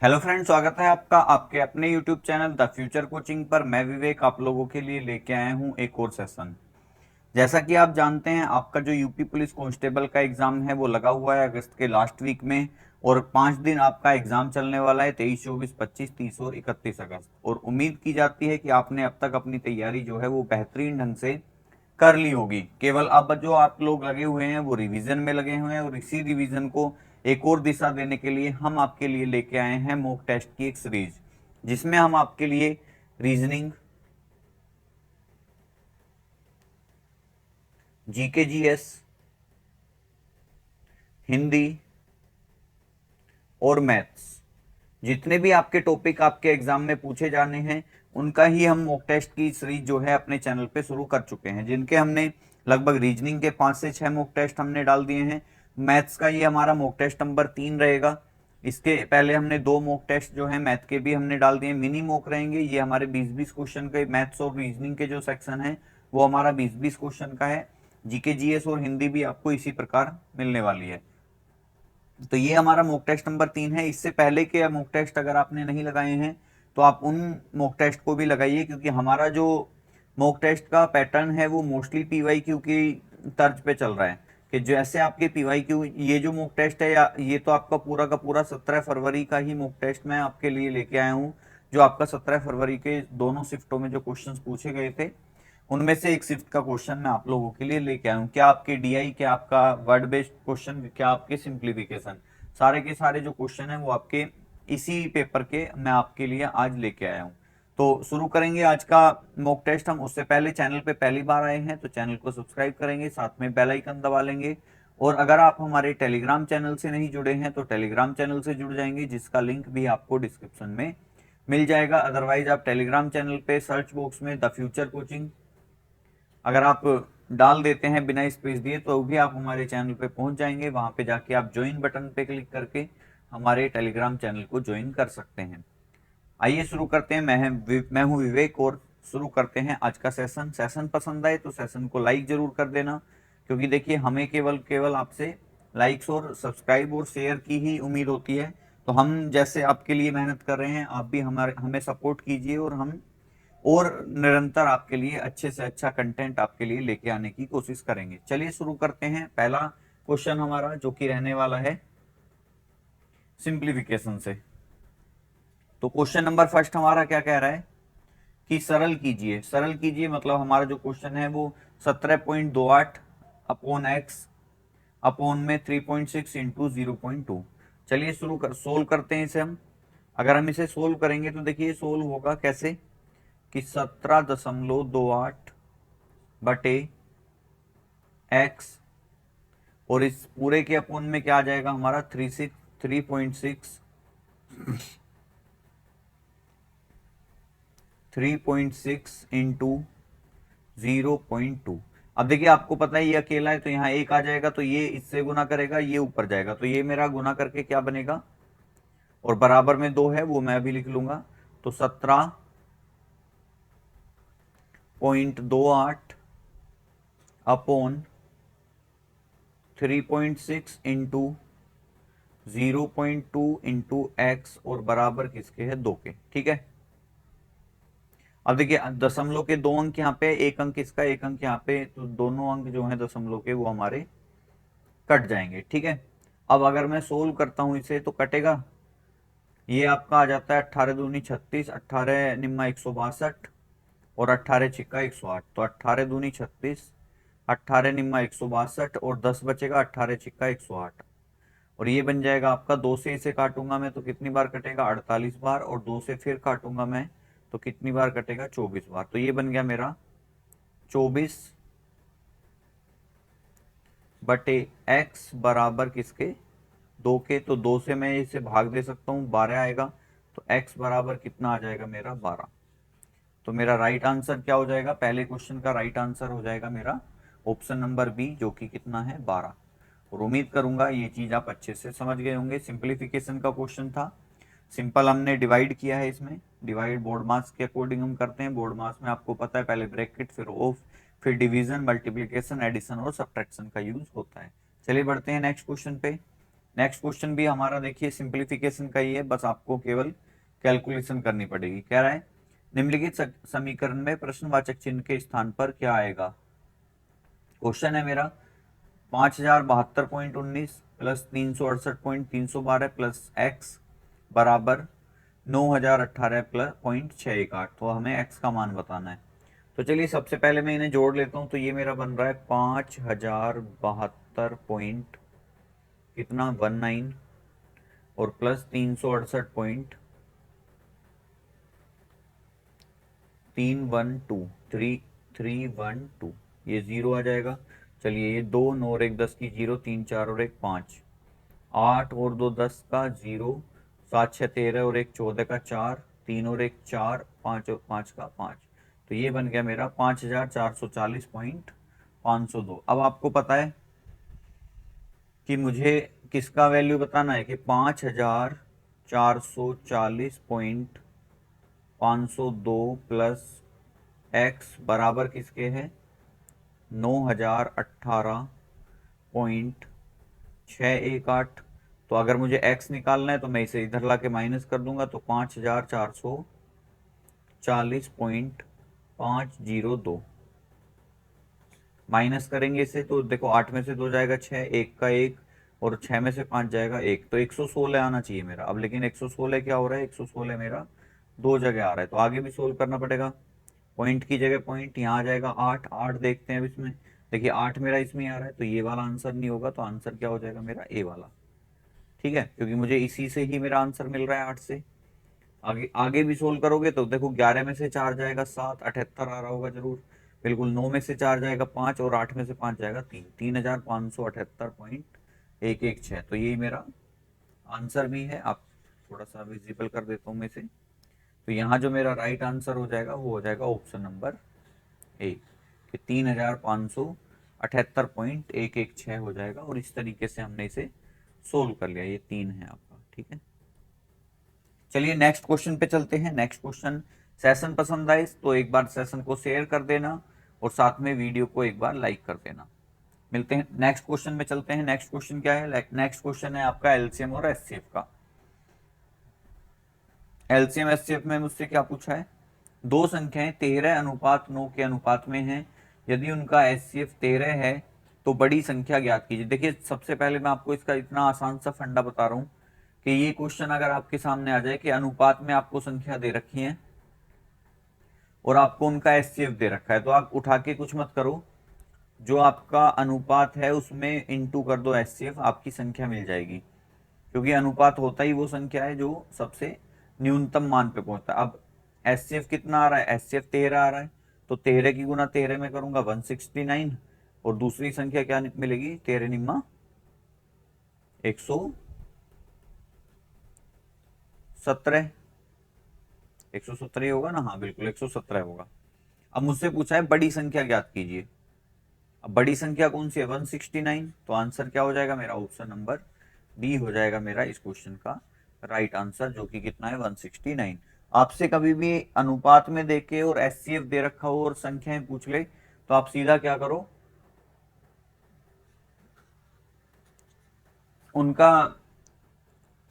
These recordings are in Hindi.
हेलो फ्रेंड्स, स्वागत है आपका आपके अपने YouTube channel the future coaching पर। मैं विवेक आप लोगों के लिए लेके आया हूं एक और सेशन। जैसा कि आप जानते हैं, आपका जो यूपी पुलिस कांस्टेबल का एग्जाम है वो लगा हुआ है अगस्त के लास्ट वीक में। और 5 दिन आपका एग्जाम चलने वाला है, 23, 24, 25, 30 और 31 अगस्त। और उम्मीद की जाती है कि आपने अब तक अपनी तैयारी जो है वो बेहतरीन ढंग से कर ली होगी। केवल अब जो आप लोग लगे हुए हैं वो रिवीजन में लगे हुए हैं, और इसी रिवीजन को एक और दिशा देने के लिए हम आपके लिए लेके आए हैं मॉक टेस्ट की एक सीरीज, जिसमें हम आपके लिए रीजनिंग, जीके जीएस, हिंदी और मैथ्स, जितने भी आपके टॉपिक आपके एग्जाम में पूछे जाने हैं उनका ही हम मॉक टेस्ट की सीरीज जो है अपने चैनल पे शुरू कर चुके हैं। जिनके हमने लगभग रीजनिंग के 5 से 6 मॉक टेस्ट हमने डाल दिए हैं। मैथ्स का ये हमारा मॉक टेस्ट नंबर 3 रहेगा। इसके पहले हमने 2 मॉक टेस्ट जो है मैथ के भी हमने डाल दिए, मिनी मॉक रहेंगे। ये हमारे 20-20 क्वेश्चन के मैथ्स और रीजनिंग के जो सेक्शन है वो हमारा 20-20 क्वेश्चन का है। जीके जीएस और हिंदी भी आपको इसी प्रकार मिलने वाली है। तो ये हमारा मॉक टेस्ट नंबर 3 है। इससे पहले के मॉक टेस्ट अगर आपने नहीं लगाए हैं तो आप उन मॉक टेस्ट को भी लगाइए, क्योंकि हमारा जो मॉक टेस्ट का पैटर्न है वो मोस्टली पीवाईक्यू की तर्ज पे चल रहा है। कि जैसे आपके पीवाईक्यू ये जो मॉक टेस्ट है, या ये तो आपका पूरा का पूरा 17 फरवरी का ही मॉक टेस्ट मैं आपके लिए लेके आया हूँ। जो आपका 17 फरवरी के दोनों शिफ्टों में जो क्वेश्चंस पूछे गए थे उनमें से एक शिफ्ट का क्वेश्चन मैं आप लोगों के लिए लेके आया हूँ। क्या आपके डीआई, क्या आपका वर्ड बेस्ड क्वेश्चन, क्या आपके सिंप्लीफिकेशन, सारे के सारे जो क्वेश्चन है वो आपके इसी पेपर के मैं आपके लिए आज लेके आया हूँ। तो शुरू करेंगे आज का मॉक टेस्ट हम। उससे पहले चैनल पे पहली बार आए हैं तो चैनल को सब्सक्राइब करेंगे, साथ में बेल आइकन दबा लेंगे। और अगर आप हमारे टेलीग्राम चैनल से नहीं जुड़े हैं तो टेलीग्राम चैनल से जुड़ जाएंगे, जिसका लिंक भी आपको डिस्क्रिप्शन में मिल जाएगा। अदरवाइज आप टेलीग्राम चैनल पे सर्च बॉक्स में द फ्यूचर कोचिंग अगर आप डाल देते हैं बिना स्पेस दिए तो भी आप हमारे चैनल पे पहुंच जाएंगे। वहां पे जाके आप ज्वाइन बटन पे क्लिक करके हमारे टेलीग्राम चैनल को ज्वाइन कर सकते हैं। आइए शुरू करते हैं। मैं हूं विवेक, और शुरू करते हैं आज का सेशन। सेशन पसंद आए तो सेशन को लाइक जरूर कर देना, क्योंकि देखिए हमें केवल केवल आपसे लाइक्स और सब्सक्राइब और शेयर की ही उम्मीद होती है। तो हम जैसे आपके लिए मेहनत कर रहे हैं, आप भी हमारे हमें सपोर्ट कीजिए, और हम और निरंतर आपके लिए अच्छे से अच्छा कंटेंट आपके लिए लेके आने की कोशिश करेंगे। चलिए शुरू करते हैं। पहला क्वेश्चन हमारा जो कि रहने वाला है सिंप्लीफिकेशन से। तो क्वेश्चन नंबर फर्स्ट हमारा क्या कह रहा है कि सरल कीजिए। सरल कीजिए मतलब हमारा जो क्वेश्चन है वो 17.28 अपॉन एक्स अपॉन में 3.6 इंटू 0.2। चलिए शुरू कर सोल्व करते हैं इसे हम। अगर हम इसे सोल्व करेंगे तो देखिए सोल्व होगा कैसे कि 17.28 बटे एक्स, और इस पूरे के अपोन में क्या आ जाएगा हमारा 3.6 इंटू 0.2। अब देखिए आपको पता है ये अकेला है तो यहाँ एक आ जाएगा, तो ये इससे गुना करेगा, ये ऊपर जाएगा, तो ये मेरा गुना करके क्या बनेगा, और बराबर में 2 है वो मैं अभी लिख लूंगा। तो 17.28 अपॉन 3.6 इंटू 0.2 इंटू एक्स, और बराबर किसके है, 2 के। ठीक है। अब देखिए दशमलव के 2 अंक यहाँ पे, एक अंक इसका, एक अंक यहाँ पे, तो दोनों अंक जो है दशमलव के वो हमारे कट जाएंगे। ठीक है। अब अगर मैं सोल्व करता हूं इसे तो कटेगा। ये आपका आ जाता है 18 दूनी 36, 18 निम्मा 162 और 18 छिक्का 108। तो 18 दूनी 36, 18 निम्मा 162 और 10 बचेगा 18 छिक्का 108। और ये बन जाएगा आपका, 2 से इसे काटूंगा मैं तो कितनी बार कटेगा, 48 बार, और 2 से फिर काटूंगा मैं तो कितनी बार कटेगा, 24 बार। तो ये बन गया मेरा 24 बटे एक्स बराबर किसके, 2 के। तो 2 से मैं इसे भाग दे सकता हूँ, 12 आएगा। तो एक्स बराबर कितना आ जाएगा मेरा, 12। तो मेरा राइट आंसर क्या हो जाएगा, पहले क्वेश्चन का राइट आंसर हो जाएगा मेरा ऑप्शन नंबर बी, जो कि कितना है, 12। और उम्मीद करूंगा ये चीज आप अच्छे से समझ गए होंगे। सिंप्लीफिकेशन का क्वेश्चन था। सिंपल हमने डिवाइड किया है इसमें। डिवाइड बोर्ड मास के अकॉर्डिंग हम करते हैं। बोर्ड मास में आपको पता है पहले ब्रैकेट, फिर ऑफ, फिर डिवीजन, मल्टीप्लीकेशन, एडिशन और सब्ट्रैक्शन का यूज होता है। चलिए बढ़ते हैं नेक्स्ट क्वेश्चन पे। नेक्स्ट क्वेश्चन भी हमारा देखिए सिंप्लीफिकेशन का ही है, बस आपको केवल कैलकुलेशन करनी पड़ेगी। कह रहा है निम्नलिखित समीकरण में प्रश्नवाचक चिन्ह के स्थान पर क्या आएगा। क्वेश्चन है मेरा 5072.19 प्लस 368.312 प्लस एक्स बराबर 9018 प्लस 0.618, तो हमें एक्स का मान बताना है। तो चलिए सबसे पहले मैं इन्हें जोड़ लेता हूं, तो ये मेरा बन रहा है 5072 कितना 19 और प्लस 368.312 ये जीरो आ जाएगा। चलिए ये 2 9 और 1 10 की जीरो, 3 4 और 1 5, 8 और 2 10 का जीरो, 7 6 13 और 1 14 का 4, 3 और 1 4, 5 और 5 का 5, तो ये बन गया मेरा 5440.502। अब आपको पता है कि मुझे किसका वैल्यू बताना है कि 5440.502 प्लस एक्स बराबर किसके है 9018.618। तो अगर मुझे x निकालना है तो मैं इसे इधर लाके माइनस कर दूंगा, तो 5440.502 माइनस करेंगे इसे, तो देखो 8 में से 2 जाएगा 6, 1 का 1 और 6 में से 5 जाएगा 1, तो 116 आना चाहिए मेरा। अब लेकिन 116 क्या हो रहा है, 116 मेरा दो जगह आ रहा है, तो आगे भी सोल्व करना पड़ेगा। पॉइंट की जगह पॉइंट यहाँ आ जाएगा 8 8 देखते हैं अब इसमें, देखिए 8 मेरा इसमें आ रहा है, तो ये वाला आंसर नहीं होगा, तो आंसर क्या हो जाएगा मेरा ए वाला। ठीक है, क्योंकि मुझे इसी से ही मेरा आंसर मिल रहा है 8 से। आगे आगे भी सोल्व करोगे तो देखो 11 में से 4 जाएगा 7, 78 आ रहा होगा जरूर, बिल्कुल। 9 में से 4 जाएगा 5 और 8 में से 5 जाएगा 3, 3578.116, तो यही मेरा आंसर भी है। आप थोड़ा सा विजिबल कर देता हूँ मैं इसे, तो यहाँ जो मेरा राइट आंसर हो जाएगा वो हो जाएगा ऑप्शन नंबर ए, कि 3578.116 हो जाएगा, और इस तरीके से हमने इसे सोल्व कर लिया। ये 3 है आपका, ठीक है। चलिए नेक्स्ट क्वेश्चन पे चलते हैं। नेक्स्ट क्वेश्चन, सेशन पसंद आए तो एक बार सेशन को शेयर कर देना और साथ में वीडियो को एक बार लाइक कर देना। मिलते हैं नेक्स्ट क्वेश्चन में, चलते हैं। नेक्स्ट क्वेश्चन क्या है, नेक्स्ट क्वेश्चन है आपका एलसीएम और एचसीएफ का। एलसीएम एचसीएफ में मुझसे क्या पूछा है, दो संख्याएं 13:9 के अनुपात में हैं, यदि उनका एचसीएफ 13 है तो बड़ी संख्या ज्ञात कीजिए। देखिए सबसे पहले मैं आपको इसका इतना आसान सा फंडा बता रहा हूं कि ये क्वेश्चन अगर आपके सामने आ जाए कि अनुपात में आपको संख्या दे रखी है और आपको उनका एचसीएफ दे रखा है, तो आप उठा के कुछ मत करो, जो आपका अनुपात है उसमें इंटू कर दो एचसीएफ, आपकी संख्या मिल जाएगी। क्योंकि अनुपात होता ही वो संख्या है जो सबसे न्यूनतम मान पे पहुंचता है। अब एचसीएफ कितना आ रहा है, एचसीएफ 13 आ रहा है, तो 13 की गुना 13 में करूंगा 169, और दूसरी संख्या क्या मिलेगी 13 निम्मा 117, 117 होगा ना, हाँ बिल्कुल 117 होगा। अब मुझसे पूछा है बड़ी संख्या ज्ञात कीजिए। अब बड़ी संख्या कौन सी है 169, तो आंसर क्या हो जाएगा मेरा ऑप्शन नंबर डी हो जाएगा मेरा इस क्वेश्चन का राइट आंसर, जो कि कितना है 169। आपसे कभी भी अनुपात में देके और एचसीएफ दे रखा हो और संख्याएं पूछ ले, तो आप सीधा क्या करो, उनका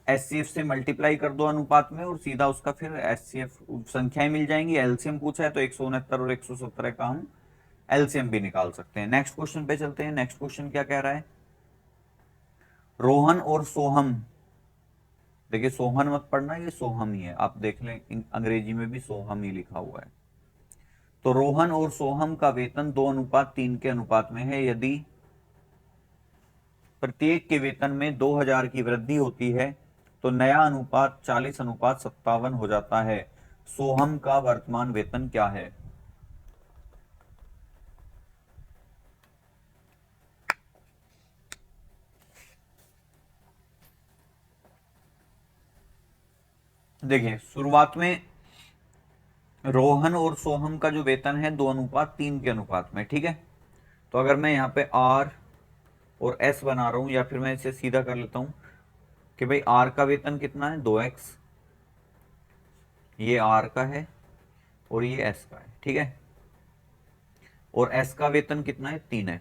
एचसीएफ से मल्टीप्लाई कर दो अनुपात में, और सीधा उसका फिर एचसीएफ संख्याएं मिल जाएंगी। एलसीएम पूछा है तो 169 और 117 का हम एलसीएम भी निकाल सकते हैं। नेक्स्ट क्वेश्चन पे चलते हैं। नेक्स्ट क्वेश्चन क्या कह रहा है, रोहन और सोहम, देखिए सोहन मत पढ़ना, ये सोहम ही है, आप देख लें अंग्रेजी में भी सोहम ही लिखा हुआ है। तो रोहन और सोहम का वेतन 2:3 के अनुपात में है, यदि प्रत्येक के वेतन में 2000 की वृद्धि होती है तो नया अनुपात 40:57 हो जाता है। सोहम का वर्तमान वेतन क्या है। देखिए शुरुआत में रोहन और सोहम का जो वेतन है 2:3 के अनुपात में, ठीक है। तो अगर मैं यहाँ पे आर और एस बना रहा हूं, या फिर मैं इसे सीधा कर लेता हूं कि भाई आर का वेतन कितना है 2x, ये आर का है और ये एस का है, ठीक है। और एस का वेतन कितना है 3x।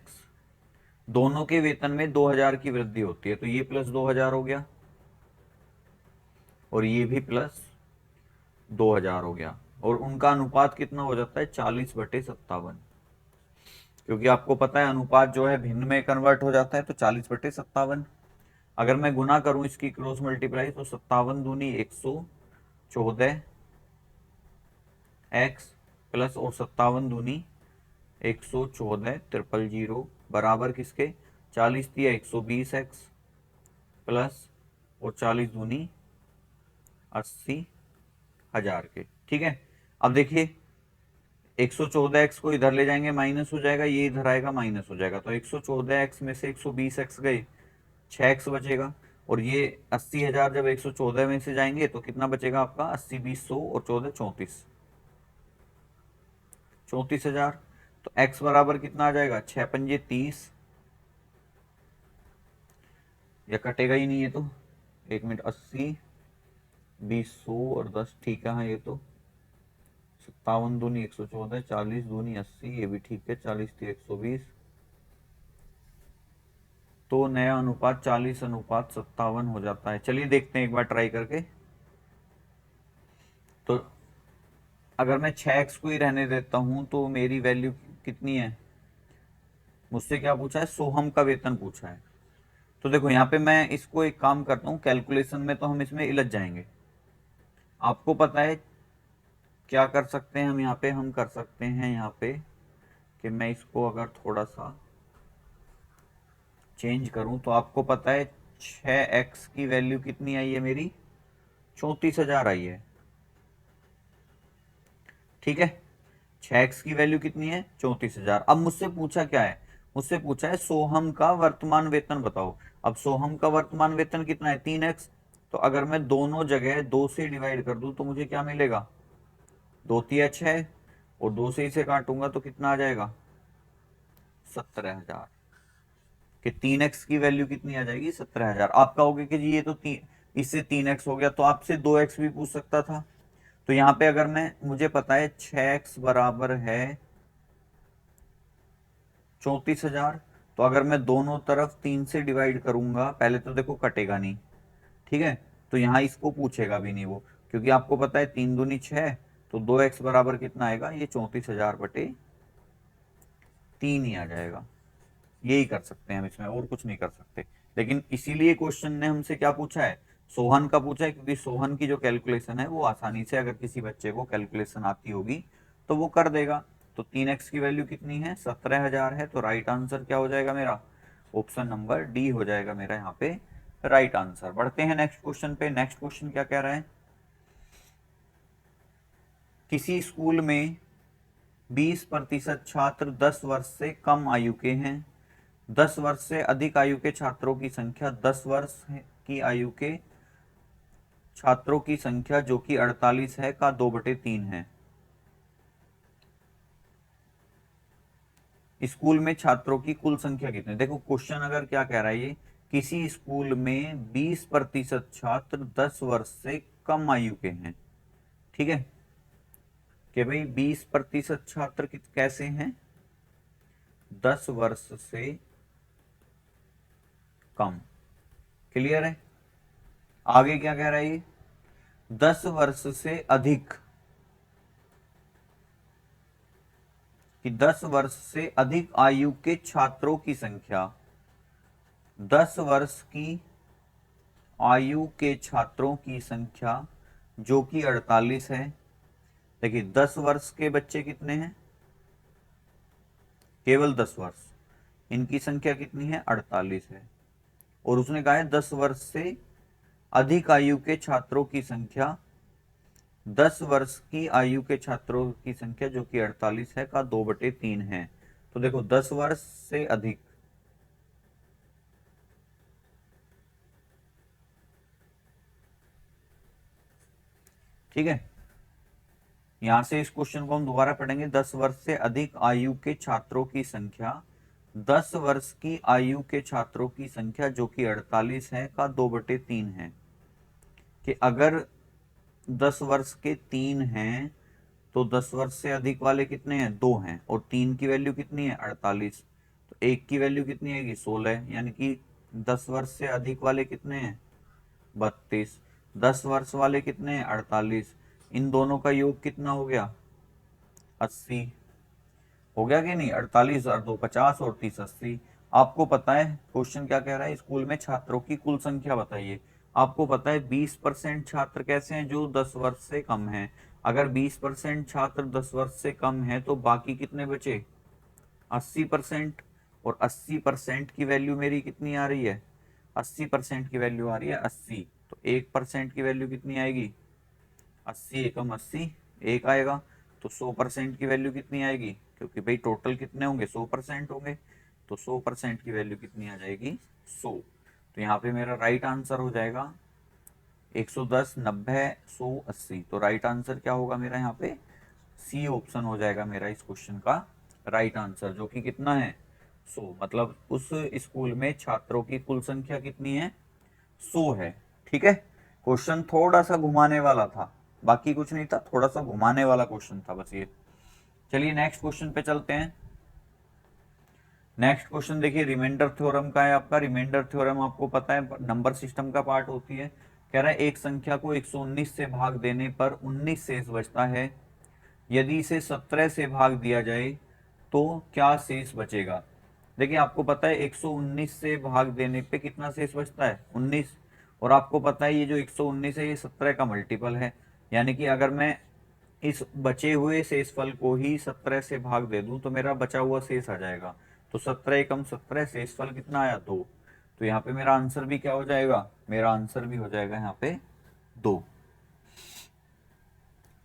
दोनों के वेतन में 2000 की वृद्धि होती है, तो ये प्लस 2000 हो गया और ये भी प्लस 2000 हो गया, और उनका अनुपात कितना हो जाता है 40/57, क्योंकि आपको पता है अनुपात जो है भिन्न में कन्वर्ट हो जाता है, तो 40/57। अगर मैं गुना करूं इसकी क्रॉस मल्टीप्लाई, तो 57 दूनी 114 एक्स प्लस और 57 दूनी 114 000 बराबर किसके 40 दिया 120 एक्स प्लस और 40 दूनी 80,000 के। ठीक है, अब देखिए 114x को इधर ले जाएंगे माइनस हो जाएगा, ये इधर आएगा माइनस हो जाएगा, तो 114x में से 120x गए 6x बचेगा, और ये 80,000 जब 114 में से जाएंगे तो कितना बचेगा आपका 80 20 100 और 14 34,000। तो x बराबर कितना आ जाएगा 6 पंजे 30, या कटेगा ही नहीं ये तो, 1 मिनट 80 20 100 और 10, ठीक है हाँ ये तो 57 दूनी 114 40 दूनी 80, ये भी ठीक है 40 थी 120, तो नया अनुपात 40/57 हो जाता है। चलिए देखते हैं एक बार ट्राई करके। तो अगर मैं 6x को ही रहने देता हूं तो मेरी वैल्यू कितनी है, मुझसे क्या पूछा है सोहम का वेतन पूछा है। तो देखो यहाँ पे मैं इसको एक काम करता हूँ, कैलकुलेशन में तो हम इसमें इलझ जाएंगे। आपको पता है क्या कर सकते हैं हम यहाँ पे, हम कर सकते हैं यहाँ पे कि मैं इसको अगर थोड़ा सा चेंज करूं, तो आपको पता है 6x की वैल्यू कितनी आई है मेरी 34,000 आई है। ठीक है, 6x की वैल्यू कितनी है 34,000। अब मुझसे पूछा क्या है, मुझसे पूछा है सोहम का वर्तमान वेतन बताओ। अब सोहम का वर्तमान वेतन कितना है 3x, तो अगर मैं दोनों जगह 2 से डिवाइड कर दूं तो मुझे क्या मिलेगा 2 तिया 6, और 2 से इसे काटूंगा तो कितना आ जाएगा 17,000, कि 3x की वैल्यू कितनी आ जाएगी 17,000। आप कहोगे कि जी ये तो इससे 3x हो गया, तो आपसे 2x भी पूछ सकता था। तो यहाँ पे अगर मैं, मुझे पता है 6x बराबर है 34,000, तो अगर मैं दोनों तरफ 3 से डिवाइड करूंगा, पहले तो देखो कटेगा नहीं, ठीक है, तो यहाँ इसको पूछेगा भी नहीं वो, क्योंकि आपको पता है 3 दूनी 6, तो 2x बराबर कितना आएगा ये 34,000/3 ही आ जाएगा। यही कर सकते हैं हम इसमें, और कुछ नहीं कर सकते। लेकिन इसीलिए क्वेश्चन ने हमसे क्या पूछा है सोहन का पूछा है, क्योंकि सोहन की जो कैलकुलेशन है वो आसानी से, अगर किसी बच्चे को कैलकुलेशन आती होगी तो वो कर देगा। तो 3x की वैल्यू कितनी है 17,000 है, तो राइट आंसर क्या हो जाएगा मेरा ऑप्शन नंबर डी हो जाएगा मेरा यहाँ पे राइट आंसर। बढ़ते हैं नेक्स्ट क्वेश्चन पे। नेक्स्ट क्वेश्चन क्या कह रहा है, किसी स्कूल में 20% छात्र 10 वर्ष से कम आयु के हैं, 10 वर्ष से अधिक आयु के छात्रों की संख्या 10 वर्ष की आयु के छात्रों की संख्या जो कि 48 है का 2/3 है। स्कूल में छात्रों की कुल संख्या कितनी, देखो क्वेश्चन अगर क्या कह रहा है ये, किसी स्कूल में 20% छात्र 10 वर्ष से कम आयु के हैं। ठीक है, कि भाई 20% छात्र कैसे हैं 10 वर्ष से कम। क्लियर है, आगे क्या कह रहा है ये 10 वर्ष से अधिक, कि 10 वर्ष से अधिक आयु के छात्रों की संख्या, 10 वर्ष की आयु के छात्रों की संख्या जो कि 48 है। देखिए 10 वर्ष के बच्चे कितने हैं केवल 10 वर्ष, इनकी संख्या कितनी है 48 है, और उसने कहा है 10 वर्ष से अधिक आयु के छात्रों की संख्या, 10 वर्ष की आयु के छात्रों की संख्या जो कि 48 है का 2/3 है। तो देखो 10 वर्ष से अधिक, ठीक है, यहां से इस क्वेश्चन को हम दोबारा पढ़ेंगे। 10 वर्ष से अधिक आयु के छात्रों की संख्या, 10 वर्ष की आयु के छात्रों की संख्या जो कि 48 है का 2/3 है, कि अगर 10 वर्ष के 3 हैं तो 10 वर्ष से अधिक वाले कितने हैं 2 हैं, और 3 की वैल्यू कितनी है 48, तो 1 की वैल्यू कितनी आएगी 16, यानी कि 10 वर्ष से अधिक वाले कितने हैं 32, 10 वर्ष वाले कितने हैं 48, इन दोनों का योग कितना हो गया 80, हो गया कि नहीं, 48 और 2 50 और 30 80। आपको पता है क्वेश्चन क्या कह रहा है, स्कूल में छात्रों की कुल संख्या बताइए। आपको पता है 20% छात्र कैसे हैं जो 10 वर्ष से कम हैं। अगर 20% छात्र 10 वर्ष से कम है तो बाकी कितने बचे 80%। और 80% की वैल्यू मेरी कितनी आ रही है 80% की वैल्यू आ रही है 80। तो 1% की वैल्यू कितनी आएगी 80 एकम 80 एक आएगा। तो 100% की वैल्यू कितनी आएगी, क्योंकि भाई टोटल कितने होंगे 100% होंगे, तो 100% की वैल्यू कितनी आ जाएगी 100। तो यहाँ पे मेरा राइट आंसर हो जाएगा 110 90 100 80। तो राइट आंसर क्या होगा मेरा यहाँ पे सी ऑप्शन हो जाएगा मेरा इस क्वेश्चन का राइट आंसर, जो कि कितना है 100। मतलब उस स्कूल में छात्रों की कुल संख्या कितनी है 100 है। ठीक है, क्वेश्चन थोड़ा सा घुमाने वाला था, बाकी कुछ नहीं था, थोड़ा सा घुमाने वाला क्वेश्चन था बस ये। चलिए नेक्स्ट क्वेश्चन पे चलते हैं। नेक्स्ट क्वेश्चन देखिए रिमाइंडर थ्योरम का है आपका। रिमाइंडर थ्योरम आपको पता है नंबर सिस्टम का पार्ट होती है। कह रहा है एक संख्या को 119 से भाग देने पर 19 शेष बचता है, यदि इसे 17 से भाग दिया जाए तो क्या शेष बचेगा। देखिए आपको पता है 119 से भाग देने पे कितना शेष बचता है 19, और आपको पता है ये जो 119 है ये 17 का मल्टीपल है, यानी कि अगर मैं इस बचे हुए शेषफल को ही 17 से भाग दे दूं तो मेरा बचा हुआ शेष आ जाएगा। तो 17 एकम 17 शेषफल कितना आया 2। तो यहाँ पे मेरा आंसर भी क्या हो जाएगा, मेरा आंसर भी हो जाएगा यहाँ पे 2।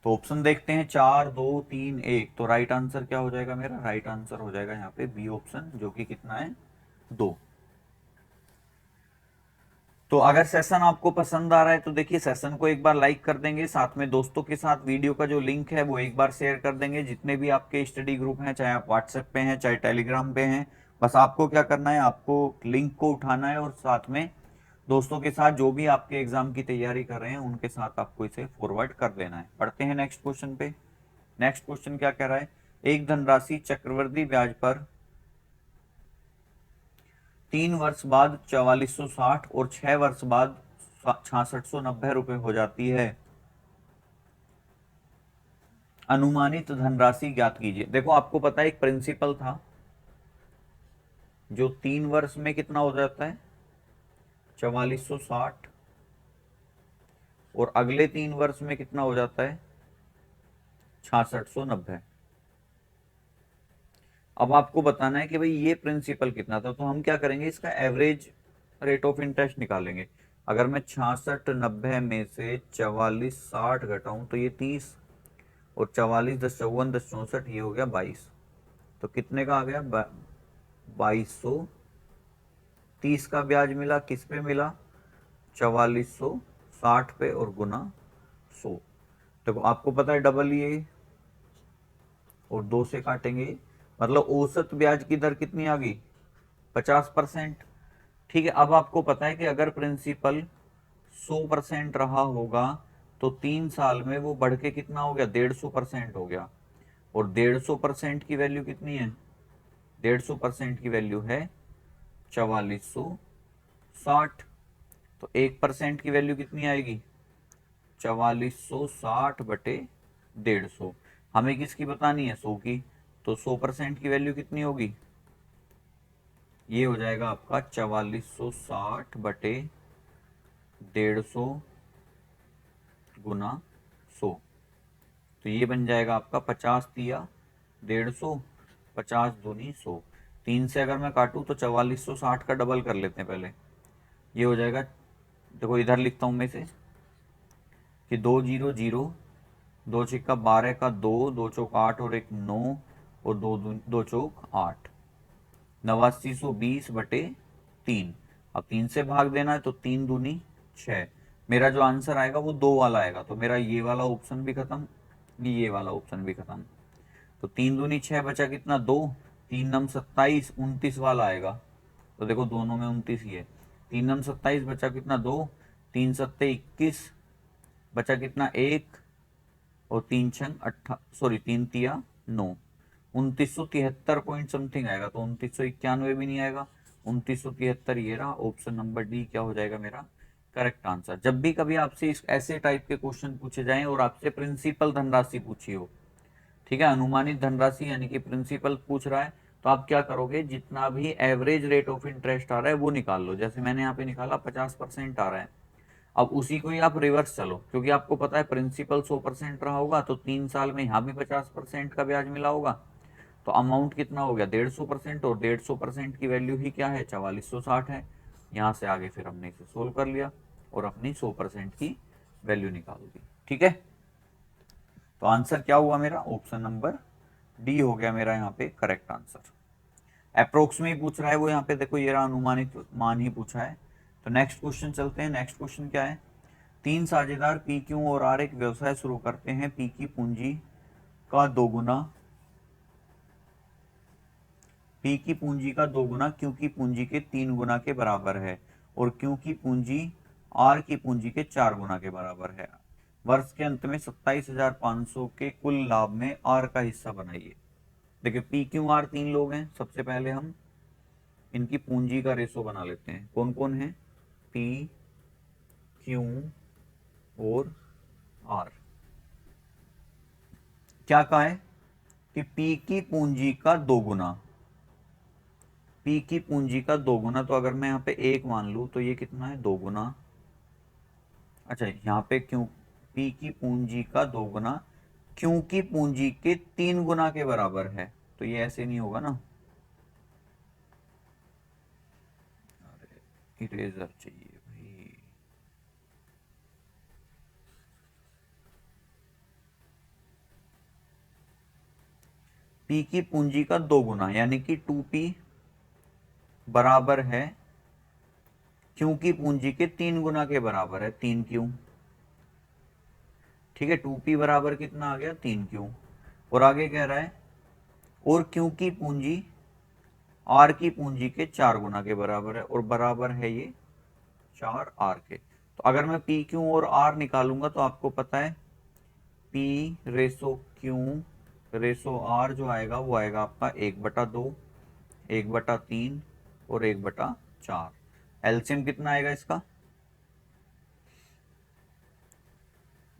तो ऑप्शन देखते हैं 4 2 3 1। तो राइट आंसर क्या हो जाएगा मेरा, राइट आंसर हो जाएगा यहाँ पे बी ऑप्शन, जो कि कितना है 2। तो अगर सेशन आपको पसंद आ रहा है तो देखिए सेशन को एक बार लाइक कर देंगे, साथ में दोस्तों के साथ वीडियो का जो लिंक है वो एक बार शेयर कर देंगे। जितने भी आपके स्टडी ग्रुप हैं, चाहे आप व्हाट्सएप पे हैं चाहे टेलीग्राम पे हैं, बस आपको क्या करना है, आपको लिंक को उठाना है और साथ में दोस्तों के साथ जो भी आपके एग्जाम की तैयारी कर रहे हैं उनके साथ आपको इसे फॉरवर्ड कर देना है। पढ़ते हैं नेक्स्ट क्वेश्चन पे। नेक्स्ट क्वेश्चन क्या कह रहा है, एक धनराशि चक्रवृद्धि ब्याज पर 3 वर्ष बाद 4460 और 6 वर्ष बाद 6690 रुपए हो जाती है। अनुमानित धनराशि ज्ञात कीजिए। देखो आपको पता है एक प्रिंसिपल था जो 3 वर्ष में कितना हो जाता है 4460, और अगले 3 वर्ष में कितना हो जाता है 6690। अब आपको बताना है कि भाई ये प्रिंसिपल कितना था, तो हम क्या करेंगे इसका एवरेज रेट ऑफ इंटरेस्ट निकालेंगे। अगर मैं 6690 में से 4460 घटाऊं तो ये 30, और 44 10 54 10 64 ये हो गया 22। तो कितने का आ गया 2230 का ब्याज मिला, किस पे मिला 4460 पे और गुना 100। देखो आपको पता है डबल ये और 2 से काटेंगे, मतलब औसत ब्याज की दर कितनी आ गई 50%। ठीक है, अब आपको पता है कि अगर प्रिंसिपल 100% रहा होगा तो 3 साल में वो बढ़ के कितना हो गया 150% हो गया। और 150% की वैल्यू कितनी है, 150% की वैल्यू है 4460। तो 1% की वैल्यू कितनी आएगी 4460 बटे 150। हमें किसकी बतानी है 100 की, तो 100% की वैल्यू कितनी होगी, ये हो जाएगा आपका 4460 बटे 150 गुना 100। तो ये बन जाएगा आपका 50 दिया 150, 50 दूनी 100। 3 से अगर मैं काटूं तो 4460 का डबल कर लेते हैं पहले, ये हो जाएगा, देखो इधर लिखता हूं मैं इसे कि 2 0 0, 2 छिक्का 12 का 2, 2 चौक 8 और 1 9, और 2 चौक 8, 8920 बटे 3। अब 3 से भाग देना है तो 3 दूनी 6। मेरा जो आंसर आएगा वो 2 वाला आएगा, तो मेरा ये वाला ऑप्शन भी खत्म, ये वाला ऑप्शन भी खत्म। तो 3 दूनी 6 बचा कितना 2, 3 नम 27 29 वाला आएगा। तो देखो दोनों में 29 ही है। 3 नम 27 बचा कितना 2, 3 सत्ते 21 बचा कितना 1, और 3 छंग 8 सॉरी 3 तिया 9, 2973 पॉइंट समथिंग आएगा, तो 2991 भी नहीं आएगा, 2973 ये रहा। ऑप्शन नंबर डी क्या हो जाएगा मेरा करेक्ट आंसर। जब भी कभी आपसे इस ऐसे टाइप के क्वेश्चन पूछे जाएं और आपसे प्रिंसिपल धनराशि पूछी हो, ठीक है, अनुमानित धनराशि यानी कि प्रिंसिपल पूछ रहा है, तो आप क्या करोगे, जितना भी एवरेज रेट ऑफ इंटरेस्ट आ रहा है वो निकाल लो। जैसे मैंने यहाँ पे निकाला 50% आ रहा है, अब उसी को ही आप रिवर्स चलो, क्योंकि आपको पता है प्रिंसिपल 100% रहा होगा, तो 3 साल में यहाँ भी 50% का ब्याज मिला होगा, तो अमाउंट कितना हो गया 150%, और 150% की वैल्यू ही क्या है 4460 है। यहाँ से आगे फिर हमने इसे सोल्व कर लिया और अपनी 100% की वैल्यू निकाल दी। ठीक है, तो आंसर क्या हुआ मेरा, ऑप्शन नंबर डी हो गया मेरा यहाँ पे करेक्ट आंसर। अप्रोक्स में ही पूछ रहा है वो, यहाँ पे देखो ये रहा अनुमानित मान ही पूछा है। तो नेक्स्ट क्वेश्चन चलते हैं। नेक्स्ट क्वेश्चन क्या है, 3 साझेदार पी क्यू और आर एक व्यवसाय शुरू करते हैं। पी की पूंजी का दोगुना, पी की पूंजी का दोगुना क्यू की पूंजी के 3 गुना के बराबर है, और क्यू की पूंजी आर की पूंजी के 4 गुना के बराबर है। वर्ष के अंत में 27,500 के कुल लाभ में आर का हिस्सा बनाइए। देखिए पी क्यू आर 3 लोग हैं, सबसे पहले हम इनकी पूंजी का रेशो बना लेते हैं। कौन कौन है, पी क्यू और आर। क्या कहा है कि पी की पूंजी का दोगुना, पी की पूंजी का दोगुना, तो अगर मैं यहाँ पे 1 मान लूं तो ये कितना है 2 गुना। अच्छा यहाँ पे क्यों, पी की पूंजी का दोगुना क्यों की पूंजी के 3 गुना के बराबर है, तो ये ऐसे नहीं होगा ना, इरेजर चाहिए भाई। पी की पूंजी का 2 गुना यानी कि 2p बराबर है क्यू की पूंजी के 3 गुना के बराबर है 3q। ठीक है, 2p बराबर कितना आ गया 3q। और आगे कह रहा है और क्यू की पूंजी आर की पूंजी के 4 गुना के बराबर है, और बराबर है ये 4r के। तो अगर मैं पी क्यू और आर निकालूंगा तो आपको पता है P ratio Q ratio R जो आएगा वो आएगा आपका 1/2, 1/3 और 1/4। एलसीएम कितना आएगा इसका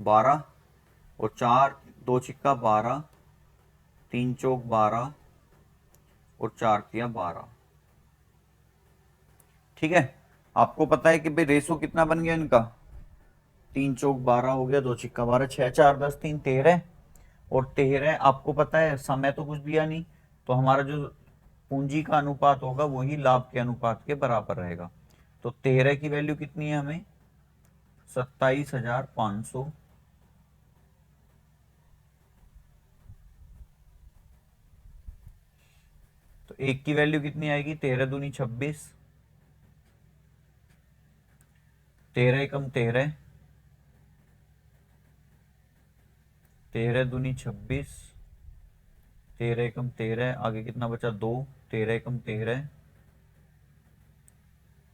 12, और 4 2 छिक्का 12, 3 चौक 12 और 4 तिया 12। ठीक है, आपको पता है कि भाई रेसो कितना बन गया इनका, 3 चौक 12 हो गया, 2 छिक्का 12, 6 4 10 3 13, और 13 आपको पता है समय तो कुछ दिया नहीं, तो हमारा जो पूंजी का अनुपात होगा वही लाभ के अनुपात के बराबर रहेगा। तो 13 की वैल्यू कितनी है हमें 27,500, तो 1 की वैल्यू कितनी आएगी 13 दूनी 26, 13 एकम 13, 13 दूनी 26, 13 एकम 13, आगे कितना बचा 2, 13 एकम 13,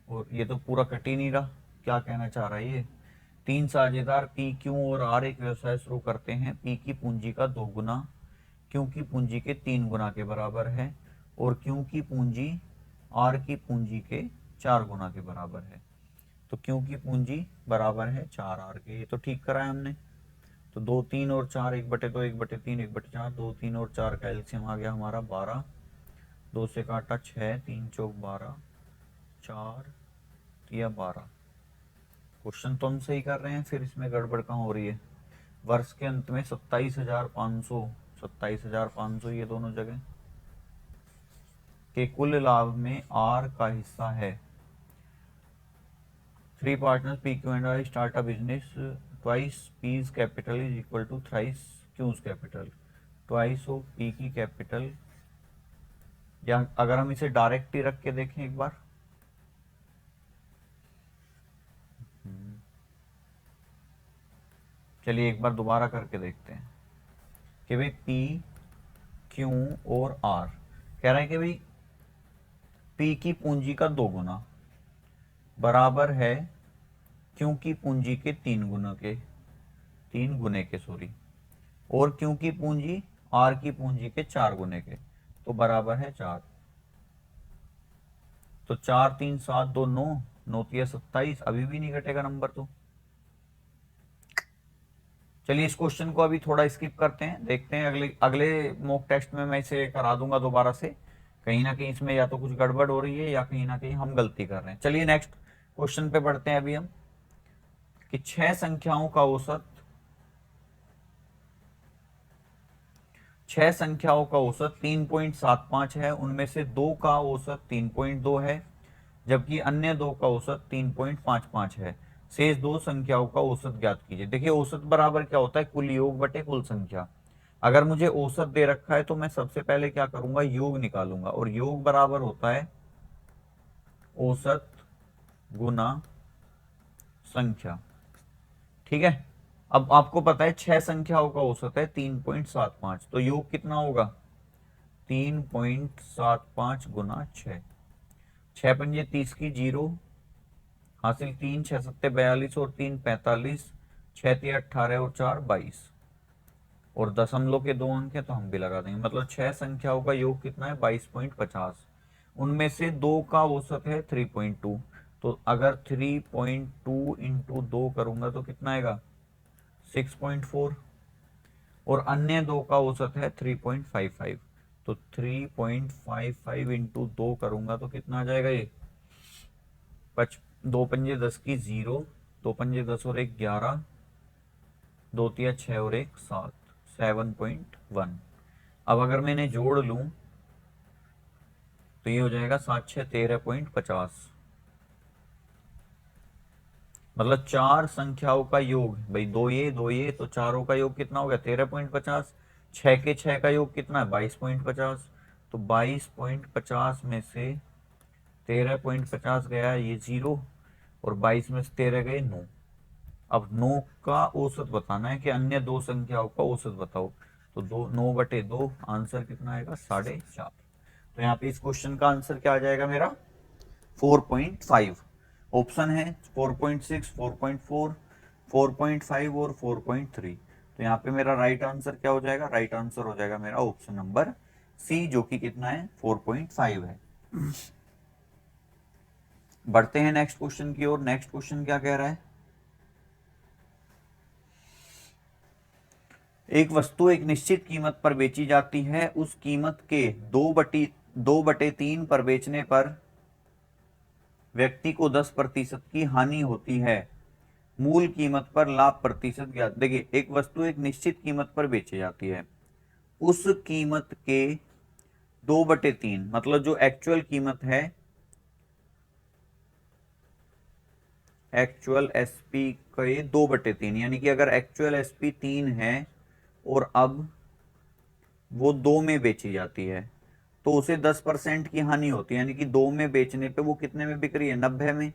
और ये तो पूरा कट ही नहीं रहा। क्या कहना चाह रहा है ये, 3 साझेदार पी क्यू और आर एक व्यवसाय शुरू करते हैं। पी की पूंजी का 2 गुना क्यू की पूंजी के 3 गुना के बराबर है, और क्यू की पूंजी आर की पूंजी के 4 गुना के बराबर है। तो क्यू की पूंजी बराबर है 4r के, ये तो ठीक करा है हमने। तो 2 3 और 4 1/2 1/3 1/4, 2 3 और 4 का एलसीएम आ गया हमारा 12, 2 से काटा 6, 3 चौक 12, 4 या 12। क्वेश्चन तो हम सही कर रहे हैं, फिर इसमें गड़बड़ कहाँ हो रही है। वर्ष के अंत में 27,500, 27,500 ये दोनों जगह के कुल लाभ में आर का हिस्सा है। 3 partners P Q and I start a business, twice P's capital is equal to thrice Q's capital, twice of P की कैपिटल। या अगर हम इसे डायरेक्ट ही रख के देखें एक बार, चलिए एक बार दोबारा करके देखते हैं कि भाई पी क्यू और आर, कह रहा है कि भाई पी की पूंजी का 2 गुना बराबर है क्यू की पूंजी के 3 गुना के, 3 गुने के सॉरी, और क्यू की पूंजी आर की पूंजी के 4 गुने के, तो बराबर है 4। तो 4 3 7 2 9, 9 3 27, अभी भी नहीं घटेगा नंबर। तो चलिए इस क्वेश्चन को अभी थोड़ा स्किप करते हैं, देखते हैं अगले अगले मॉक टेस्ट में मैं इसे करा दूंगा दोबारा से। कहीं ना कहीं इसमें या तो कुछ गड़बड़ हो रही है या कहीं ना कहीं हम गलती कर रहे हैं। चलिए नेक्स्ट क्वेश्चन पे बढ़ते हैं अभी हम, कि 6 संख्याओं का औसत 3.75 है, उनमें से 2 का औसत 3.2 है, जबकि अन्य 2 का औसत 3.55 है। शेष 2 संख्याओं का औसत ज्ञात कीजिए। देखिए औसत बराबर क्या होता है, कुल योग बटे कुल संख्या। अगर मुझे औसत दे रखा है तो मैं सबसे पहले क्या करूंगा, योग निकालूंगा, और योग बराबर होता है औसत गुना संख्या। ठीक है। अब आपको पता है 6 संख्याओं का औसत है 3.75, तो योग कितना होगा, 3.75 गुना 6। 6 पंजे 30 की 0, हासिल 3, 6 सत्ते 42 और 3 45, 6 3 18 और 4 22, और दशमलव के 2 अंक है तो हम भी लगा देंगे। मतलब 6 संख्याओं का योग कितना है, 22.50। उनमें से 2 का औसत है 3.2, तो अगर 3.2 इंटू 2 करूंगा तो कितना आएगा, 6.4। और अन्य 2 का औसत है 3.55, तो 3.55 इंटू 2 करूंगा तो कितना आ जाएगा, ये 2 पंजे 10 की 0, 2 पंजे 10 और 1 11, 2 तिया 6 और 1 7, 7.1। अब अगर मैं इन्हें जोड़ लूं तो ये हो जाएगा 7 6 13.50। मतलब 4 संख्याओं का योग, भाई 2 ये तो चारों का योग कितना हो गया, 13.50। 6 के 6 का योग कितना है, 22.50। तो 22.50 में से 13.50 गया ये 0, और 22 में से 13 गए 9। अब 9 का औसत बताना है कि अन्य 2 संख्याओं का औसत बताओ। तो 9/2, आंसर कितना आएगा, 4.5। तो यहाँ पे इस क्वेश्चन का आंसर क्या आ जाएगा मेरा, 4.5। ऑप्शन है 4.6, 4.4, 4.5 और 4.3। तो यहाँ पे मेरा राइट आंसर क्या हो जाएगा, राइट आंसर हो जाएगा मेरा ऑप्शन नंबर सी, जो कि कितना है, 4.5 है। बढ़ते हैं नेक्स्ट क्वेश्चन की ओर। नेक्स्ट क्वेश्चन क्या कह रहा है, एक वस्तु एक निश्चित कीमत पर बेची जाती है, उस कीमत के 2/3 पर बेचने पर व्यक्ति को 10% की हानि होती है, मूल कीमत पर लाभ प्रतिशत ज्ञात। देखिए एक वस्तु एक निश्चित कीमत पर बेची जाती है, उस कीमत के 2/3, मतलब जो एक्चुअल कीमत है, एक्चुअल एसपी के 2/3, यानी कि अगर एक्चुअल एसपी 3 है और अब वो 2 में बेची जाती है तो उसे 10% की हानि होती है, यानी कि 2 में बेचने पे वो कितने में बिक रही है, 90 में,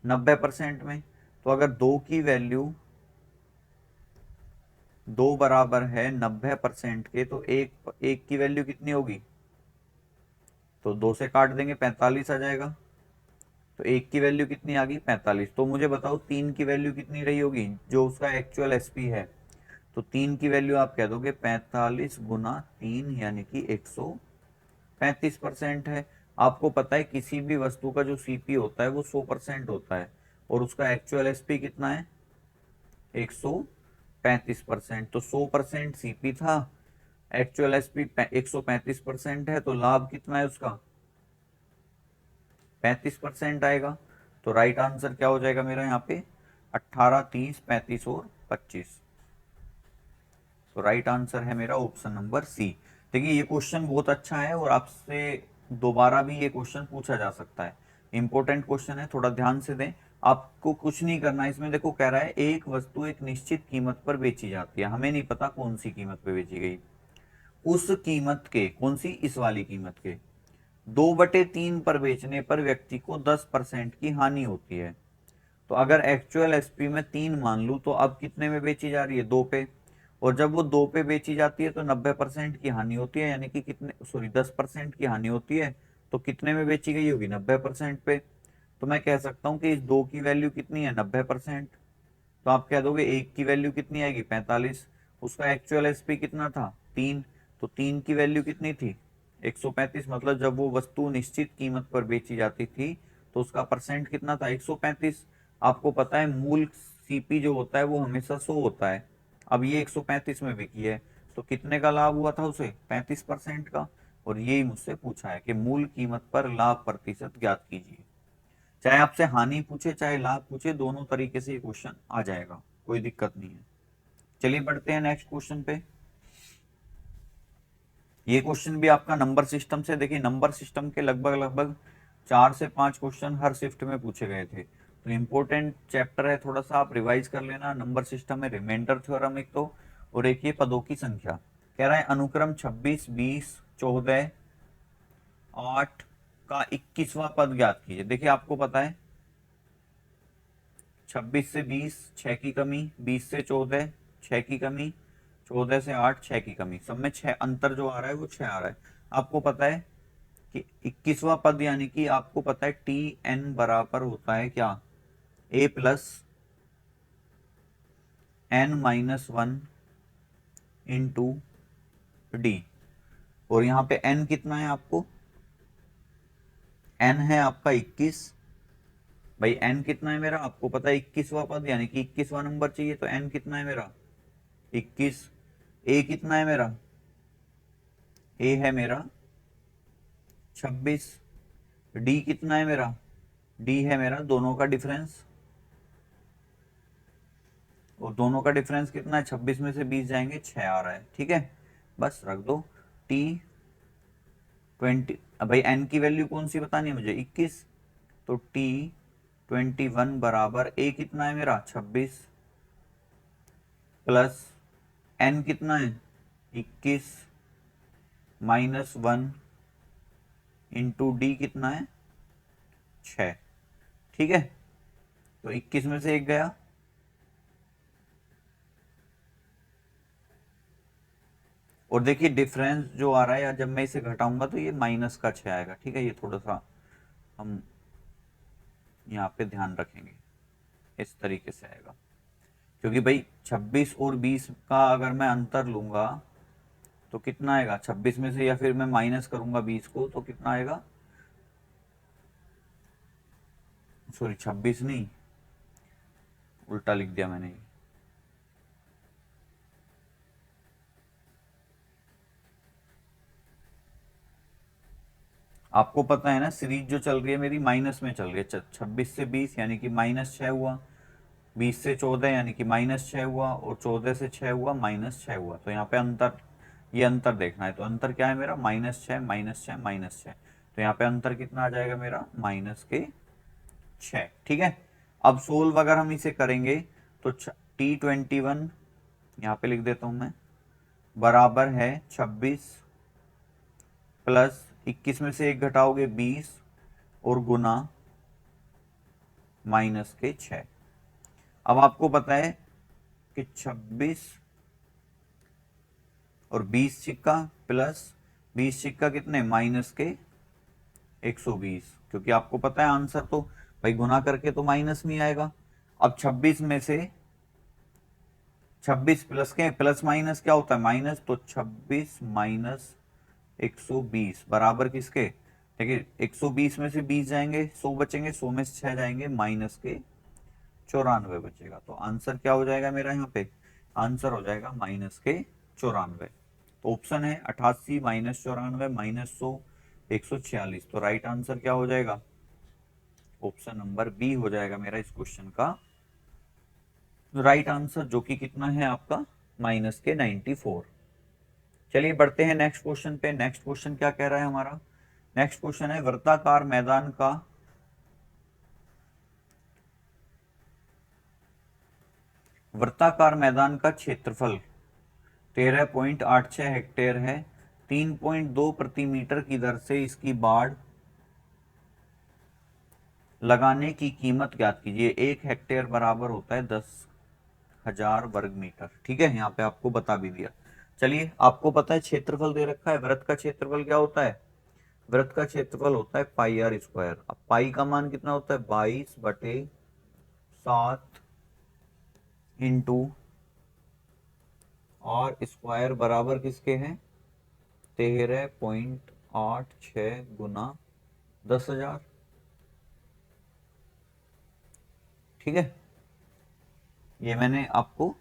90% में। तो अगर 2 की वैल्यू 2 बराबर है 90% के, तो एक की वैल्यू कितनी होगी, तो 2 से काट देंगे 45 आ जाएगा। तो एक की वैल्यू कितनी आ गई, 45। तो मुझे बताओ 3 की वैल्यू कितनी रही होगी, जो उसका एक्चुअल एसपी है। तो 3 की वैल्यू आप कह दोगे 45 गुना 3, यानी कि 135% है। आपको पता है किसी भी वस्तु का जो सीपी होता है वो 100% होता है, और उसका एक्चुअल एसपी कितना है, 135%। तो 100% सीपी था, एक्चुअल एसपी 135% है, तो लाभ कितना है उसका, 35% आएगा। तो राइट आंसर क्या हो जाएगा मेरा यहाँ पे, 18 30 35 और 25। तो राइट आंसर है मेरा ऑप्शन नंबर सी। देखिए ये क्वेश्चन बहुत अच्छा है और आपसे दोबारा भी ये क्वेश्चन पूछा जा सकता है, इंपॉर्टेंट क्वेश्चन है, थोड़ा ध्यान से दें। आपको कुछ नहीं करना है इसमें। देखो कह रहा है एक वस्तु एक निश्चित कीमत पर बेची जाती है, हमें नहीं पता कौन सी कीमत पे बेची गई, उस कीमत के, कौन सी, इस वाली कीमत के 2/3 पर बेचने पर व्यक्ति को 10% की हानि होती है। तो अगर एक्चुअल एसपी में 3 मान लू, तो अब कितने में बेची जा रही है, 2 पे। और जब वो 2 पे बेची जाती है तो 90% की हानि होती है, यानी कि कितने, सॉरी 10% की हानि होती है। तो कितने में बेची गई होगी, 90% पे। तो मैं कह सकता हूं कि इस 2 की वैल्यू कितनी है, 90%। तो आप कह दोगे 1 की वैल्यू कितनी आएगी, 45। उसका एक्चुअल एसपी कितना था, 3, तो 3 की वैल्यू कितनी थी 135, मतलब जब वो वस्तु निश्चित कीमत पर बेची जाती थी तो उसका परसेंट कितना था 135। आपको पता है मूल सीपी जो होता है वो हमेशा 100 होता है, अब ये 135 में बिकी है तो कितने का लाभ हुआ था उसे 35% का। और यही मुझसे पूछा है कि मूल कीमत पर लाभ प्रतिशत ज्ञात कीजिए। चाहे आपसे हानि पूछे चाहे लाभ पूछे, दोनों तरीके से ये क्वेश्चन आ जाएगा, कोई दिक्कत नहीं है। चलिए बढ़ते हैं नेक्स्ट क्वेश्चन पे। ये क्वेश्चन भी आपका नंबर सिस्टम से, देखिए नंबर सिस्टम के लगभग लगभग 4 से 5 क्वेश्चन हर शिफ्ट में पूछे गए थे, तो इंपॉर्टेंट चैप्टर है, थोड़ा सा आप रिवाइज कर लेना। नंबर सिस्टम में रिमाइंडर थ्योरम एक तो, और एक ये पदों की संख्या। कह रहा है अनुक्रम 26, 20, 14, 8 का 21वां पद ज्ञात कीजिए। देखिए आपको पता है 26 से 20 6 की कमी, 20 से 14 6 की कमी, 14 से 8 6 की कमी, सब में 6 अंतर जो आ रहा है वो 6 आ रहा है। आपको पता है कि 21वां पद यानी कि आपको पता है टी एन बराबर होता है क्या A plus N minus one into D. और यहाँ पे एन कितना है आपको, एन है आपका 21। भाई एन कितना है मेरा, आपको पता है 21वां पद यानी कि 21वां नंबर चाहिए, तो एन कितना है मेरा 21। ए कितना है मेरा, ए है मेरा 26। डी कितना है मेरा, डी है मेरा दोनों का डिफरेंस, और दोनों का डिफरेंस कितना है 26 में से 20 जाएंगे 6 आ रहा है, ठीक है बस रख दो। टी 20, अब भाई एन की वैल्यू कौन सी बतानी है मुझे 21, तो टी 21 बराबर ए कितना है मेरा 26 प्लस एन कितना है 21 माइनस 1 इंटू डी कितना है 6, ठीक है। तो 21 में से एक गया, और देखिए डिफरेंस जो आ रहा है, जब मैं इसे घटाऊंगा तो ये माइनस का 6 आएगा, ठीक है। ये थोड़ा सा हम यहाँ पे ध्यान रखेंगे, इस तरीके से आएगा, क्योंकि भाई 26 और 20 का अगर मैं अंतर लूंगा तो कितना आएगा 26 में से, या फिर मैं माइनस करूंगा 20 को तो कितना आएगा, सॉरी 26 नहीं, उल्टा लिख दिया मैंने। आपको पता है ना सीरीज जो चल रही है मेरी माइनस में चल रही है, 26 से 20 यानी कि -6 हुआ, 20 से 14 यानी कि -6 हुआ, और 14 से 6 हुआ -6 हुआ, तो यहाँ पे अंतर, ये अंतर देखना है, तो अंतर क्या है मेरा -6 -6 -6, तो यहाँ पे अंतर कितना आ जाएगा मेरा -6, ठीक है। अब सोल्व अगर हम इसे करेंगे तो T21 यहाँ पे लिख देता हूं मैं, बराबर है 26 प्लस 21 में से एक घटाओगे 20 और गुना -6। अब आपको पता है कि 26 और 20 सिक्का प्लस 20 सिक्का कितने -120, क्योंकि आपको पता है आंसर तो भाई गुना करके तो माइनस में आएगा। अब 26 में से 26 प्लस के प्लस माइनस क्या होता है माइनस, तो 26 माइनस 120 बराबर किसके, देखिए 120 में से 20 जाएंगे 100 बचेंगे, 100 में से 6 जाएंगे -94 बचेगा। तो आंसर क्या हो जाएगा मेरा यहाँ पे, आंसर हो जाएगा -94। तो ऑप्शन है 88 -94 -100 146, तो राइट आंसर क्या हो जाएगा, ऑप्शन नंबर बी हो जाएगा मेरा इस क्वेश्चन का राइट आंसर, जो कि कितना है आपका -94। चलिए बढ़ते हैं नेक्स्ट क्वेश्चन पे। नेक्स्ट क्वेश्चन क्या कह रहा है हमारा, नेक्स्ट क्वेश्चन है वृत्ताकार मैदान का क्षेत्रफल 13.86 हेक्टेयर है, 3.2 प्रति मीटर की दर से इसकी बाढ़ लगाने की कीमत ज्ञात कीजिए। 1 हेक्टेयर बराबर होता है 10,000 वर्ग मीटर, ठीक है, यहाँ पे आपको बता भी दिया। चलिए आपको पता है क्षेत्रफल दे रखा है, वृत्त का क्षेत्रफल क्या होता है, वृत्त का क्षेत्रफल होता है पाई आर स्क्वायर। अब पाई का मान कितना होता है 22/7 इंटू आर स्क्वायर बराबर किसके हैं 13.86 गुना 10,000। ठीक है, ये मैंने आपको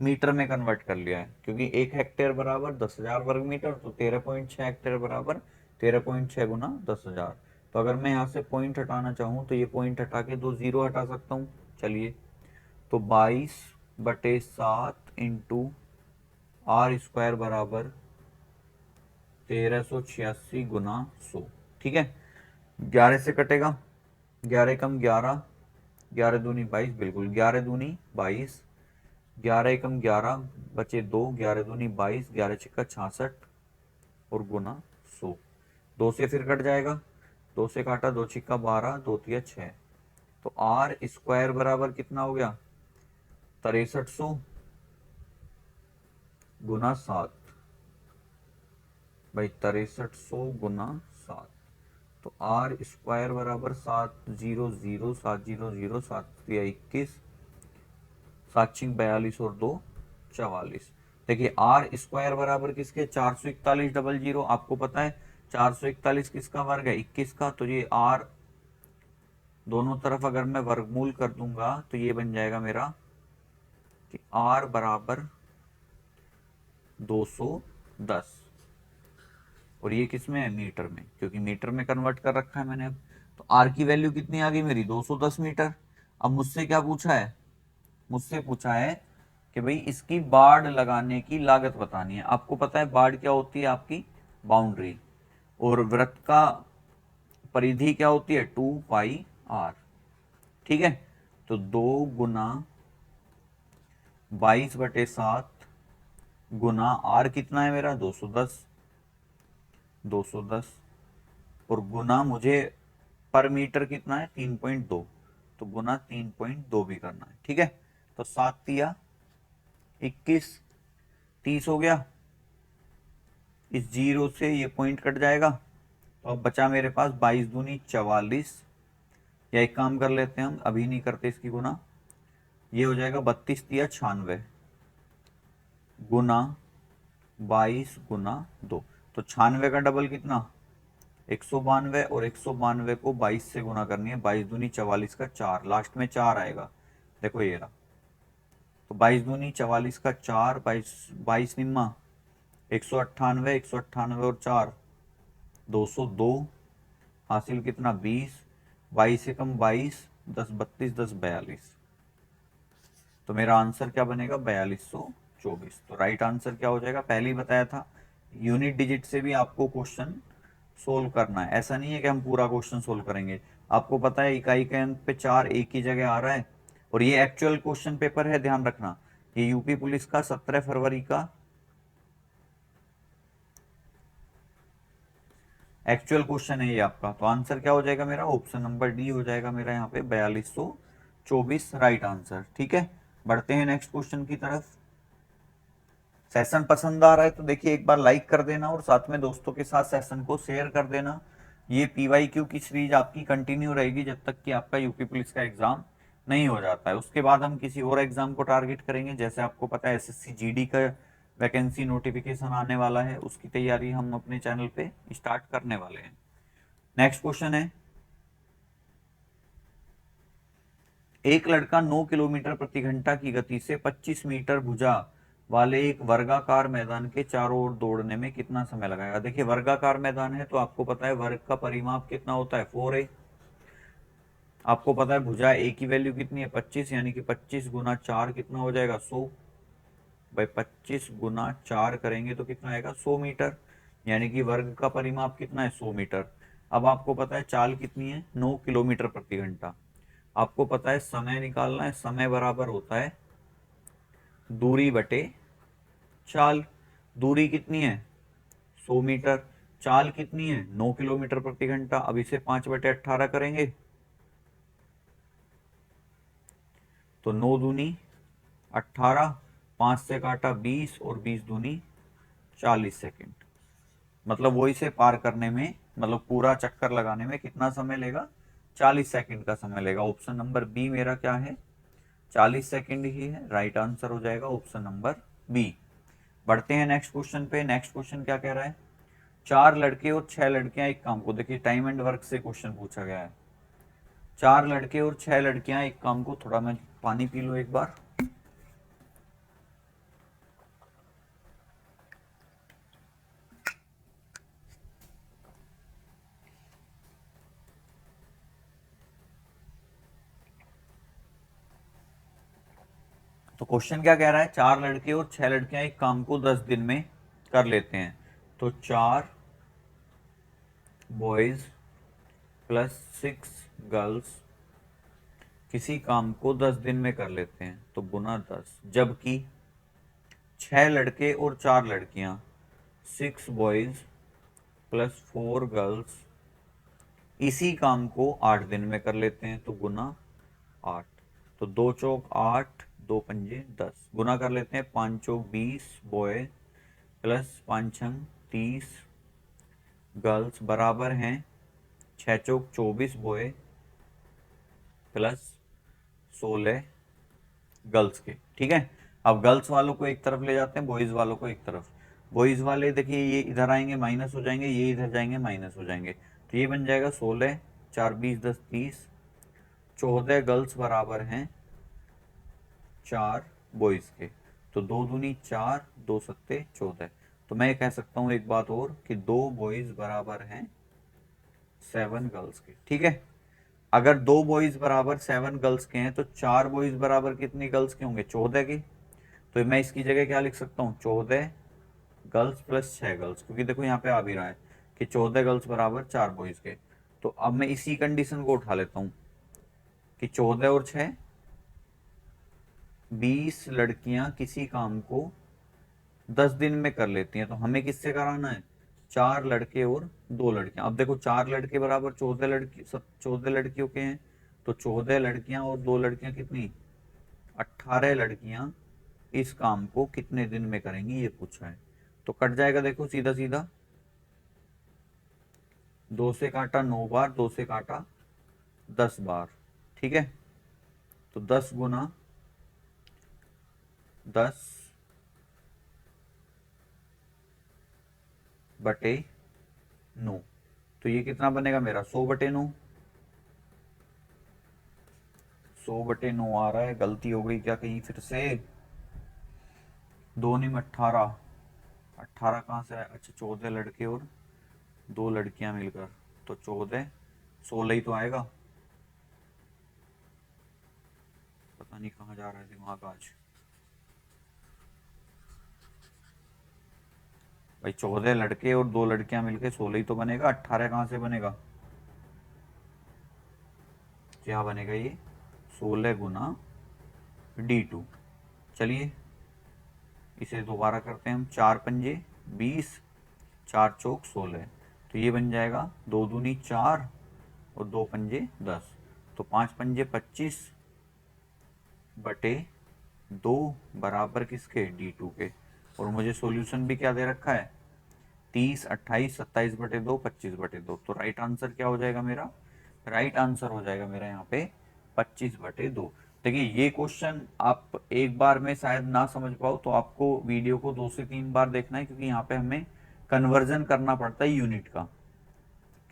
मीटर में कन्वर्ट कर लिया है, क्योंकि 1 हेक्टेयर बराबर 10,000 वर्ग मीटर, तो 13.6 हेक्टेयर बराबर 13.6 गुना 10,000। तो अगर मैं यहाँ से पॉइंट हटाना चाहूँ तो ये पॉइंट हटा के 2 जीरो हटा सकता हूँ। चलिए, तो 22/7 इंटू आर स्क्वायर बराबर 1386 गुना 100। ठीक है, 11 से कटेगा, 11 कम 11, 11 दूनी 22, बिल्कुल 11 दूनी 22, 11 एकम 11 बचे 2, 11 दूनी 22, 11 छिक्का 66 और गुना 100। 2 से फिर कट जाएगा, 2 से काटा, 2 छिक्का 12, 2 तिया 6। तो आर स्क्वायर बराबर कितना हो गया 6300 गुना 7। भाई 6300 गुना 7, तो आर स्क्वायर बराबर 700, 700, 7 तिया 21, 7 छिक 42 और 2 44। देखिए आर स्क्वायर बराबर किसके 441,000। आपको पता है 441 किसका वर्ग है 21 का, तो ये आर दोनों तरफ अगर मैं वर्गमूल कर दूंगा तो ये बन जाएगा मेरा कि आर बराबर 210, और ये किस में है मीटर में, क्योंकि मीटर में कन्वर्ट कर रखा है मैंने अब। तो आर की वैल्यू कितनी आ गई मेरी 210 मीटर। अब मुझसे क्या पूछा है, मुझसे पूछा है कि भाई इसकी बाड़ लगाने की लागत बतानी है। आपको पता है बाड़ क्या होती है आपकी बाउंड्री, और वृत्त का परिधि क्या होती है 2 पाई आर। ठीक है, तो 2 गुना 22/7 गुना आर कितना है मेरा 210, 210, और गुना मुझे पर मीटर कितना है 3.2, तो गुना 3.2 भी करना है। ठीक है, तो 7 तिया 21, 30 हो गया, इस जीरो से ये पॉइंट कट जाएगा, तो अब बचा मेरे पास 22 दूनी 44, या एक काम कर लेते हैं हम, अभी नहीं करते इसकी गुना, ये हो जाएगा 32 तिया 96 गुना 22 गुना 2। तो 96 का डबल कितना 192, और 192 को 22 से गुना करनी है, 22 दूनी 44 का 4, लास्ट में 4 आएगा, देखो ये रहा। तो 22 दूनी 44 का 4, 22 निम्मा 198, 198 और 4 202, हासिल कितना 20, 22 से कम 22, 10 32, 10 42। तो मेरा आंसर क्या बनेगा 4224। तो राइट आंसर क्या हो जाएगा, पहले ही बताया था यूनिट डिजिट से भी आपको क्वेश्चन सोल्व करना है। ऐसा नहीं है कि हम पूरा क्वेश्चन सोल्व करेंगे। आपको पता है इकाई के अंक पे 4 एक ही जगह आ रहा है, और ये एक्चुअल क्वेश्चन पेपर है, ध्यान रखना। ये यूपी पुलिस का 17 फरवरी का एक्चुअल क्वेश्चन है ये आपका। तो आंसर क्या हो जाएगा मेरा, ऑप्शन नंबर डी हो जाएगा मेरा यहाँ पे 4224 राइट आंसर। ठीक है, बढ़ते हैं नेक्स्ट क्वेश्चन की तरफ। सेशन पसंद आ रहा है तो देखिए एक बार लाइक कर देना, और साथ में दोस्तों के साथ सेशन को शेयर कर देना। ये पीवाईक्यू की सीरीज आपकी कंटिन्यू रहेगी जब तक कि आपका यूपी पुलिस का एग्जाम नहीं हो जाता है। उसके बाद हम किसी और एग्जाम को टारगेट करेंगे। जैसे आपको पता है एसएससी जीडी का वैकेंसी नोटिफिकेशन आने वाला है, उसकी तैयारी हम अपने चैनल पे स्टार्ट करने वाले हैं। नेक्स्ट क्वेश्चन है, एक लड़का 9 किलोमीटर प्रति घंटा की गति से 25 मीटर भुजा वाले एक वर्गाकार मैदान के चारों ओर दौड़ने में कितना समय लगाएगा। देखिए वर्गाकार मैदान है तो आपको पता है वर्ग का परिमाप कितना होता है 4a। आपको पता है भुजा ए की वैल्यू कितनी है 25, यानी कि 25 गुना 4 कितना हो जाएगा 100। भाई 25 गुना 4 करेंगे तो कितना आएगा 100 मीटर, यानी कि वर्ग का परिमाप कितना है 100 मीटर। अब आपको पता है चाल कितनी है 9 किलोमीटर प्रति घंटा। आपको पता है समय निकालना है, समय बराबर होता है दूरी बटे चाल। दूरी कितनी है 100 मीटर, चाल कितनी है 9 किलोमीटर प्रति घंटा। अब इसे 5/18 करेंगे तो 9 दूनी 18, 5 से काटा 20, और 20 दूनी 40 सेकेंड। मतलब वो इसे पार करने में, मतलब पूरा चक्कर लगाने में कितना समय लेगा 40 सेकंड का समय लेगा। ऑप्शन नंबर बी मेरा क्या है 40 सेकंड ही है। राइट आंसर हो जाएगा ऑप्शन नंबर बी। बढ़ते हैं नेक्स्ट क्वेश्चन पे। नेक्स्ट क्वेश्चन क्या कह रहा है, 4 लड़के और 6 लड़कियां एक काम को, देखिए टाइम एंड वर्क से क्वेश्चन पूछा गया है। 4 लड़के और 6 लड़कियां एक काम को, थोड़ा मैं पानी पी लूं एक बार। तो क्वेश्चन क्या कह रहा है, 4 लड़के और 6 लड़कियां एक काम को 10 दिन में कर लेते हैं। तो 4 बॉयज प्लस 6 गर्ल्स किसी काम को 10 दिन में कर लेते हैं, तो गुना 10। जबकि 6 लड़के और 4 लड़कियां, 6 बॉयज प्लस 4 गर्ल्स इसी काम को 8 दिन में कर लेते हैं, तो गुना 8। तो 2 चौक 8, 2 पंजे 10, गुना कर लेते हैं। 5 चौक 20 बॉय प्लस 5 छंग 30 गर्ल्स बराबर हैं 6 चौक 24 बॉय प्लस 16 गर्ल्स के। ठीक है, अब गर्ल्स वालों को एक तरफ ले जाते हैं, बॉयज वालों को एक तरफ। बॉयज वाले देखिए ये इधर आएंगे माइनस हो जाएंगे, ये इधर जाएंगे माइनस हो जाएंगे, तो ये बन जाएगा 16, 4 20 10 30, 14 गर्ल्स बराबर हैं 4 बॉयज के। तो 2 दूनी 4, 2 सत्ते 14। तो मैं कह सकता हूं एक बात और कि 2 बॉयज बराबर हैं 7 गर्ल्स के। ठीक है, अगर 2 बॉयज बराबर 7 गर्ल्स के हैं तो 4 बॉयज बराबर कितनी गर्ल्स के होंगे, 14 के। तो मैं इसकी जगह क्या लिख सकता हूँ, 14 गर्ल्स प्लस 6 गर्ल्स, क्योंकि देखो यहाँ पे आ भी रहा है कि 14 गर्ल्स बराबर 4 बॉयज के। तो अब मैं इसी कंडीशन को उठा लेता हूँ कि 14 और 6 20 लड़कियां किसी काम को 10 दिन में कर लेती हैं। तो हमें किससे कराना है, 4 लड़के और 2 लड़कियां। अब देखो 4 लड़के बराबर 14 लड़की, सब 14 लड़कियों के हैं, तो 14 लड़कियां और 2 लड़कियां कितनी, 18 लड़कियां इस काम को कितने दिन में करेंगी ये पूछा है। तो कट जाएगा देखो सीधा सीधा, 2 से काटा 9 बार, 2 से काटा 10 बार। ठीक है, तो 10 गुना 10 बटे 9, तो ये कितना बनेगा मेरा, 100 बटे 9। 100 बटे 9 आ रहा है, गलती हो गई क्या कहीं फिर से, 2 नहीं 18, 18 कहाँ से आया, अच्छा 14 लड़के और 2 लड़कियां मिलकर, तो 14, 16 ही तो आएगा। पता नहीं कहाँ जा रहा है दिमाग आज भाई, 14 लड़के और 2 लड़कियां मिलकर 16 ही तो बनेगा, 18 कहाँ से बनेगा, क्या बनेगा ये, 16 गुना D2। चलिए इसे दोबारा करते हैं हम, 4 पंजे 20, 4 चौक 16, तो ये बन जाएगा 2 दूनी 4 और 2 पंजे 10, तो 5 पंजे 25 बटे 2 बराबर किसके, D2 के। और मुझे सॉल्यूशन भी क्या दे रखा है, 30 28 27 बटे 2 25 बटे 2। तो राइट आंसर क्या हो जाएगा मेरा, राइट आंसर हो जाएगा मेरा यहाँ पे 25 बटे 2। देखिए ये क्वेश्चन आप एक बार में शायद ना समझ पाओ, तो आपको वीडियो को 2 से 3 बार देखना है, क्योंकि यहाँ पे हमें कन्वर्जन करना पड़ता है यूनिट का।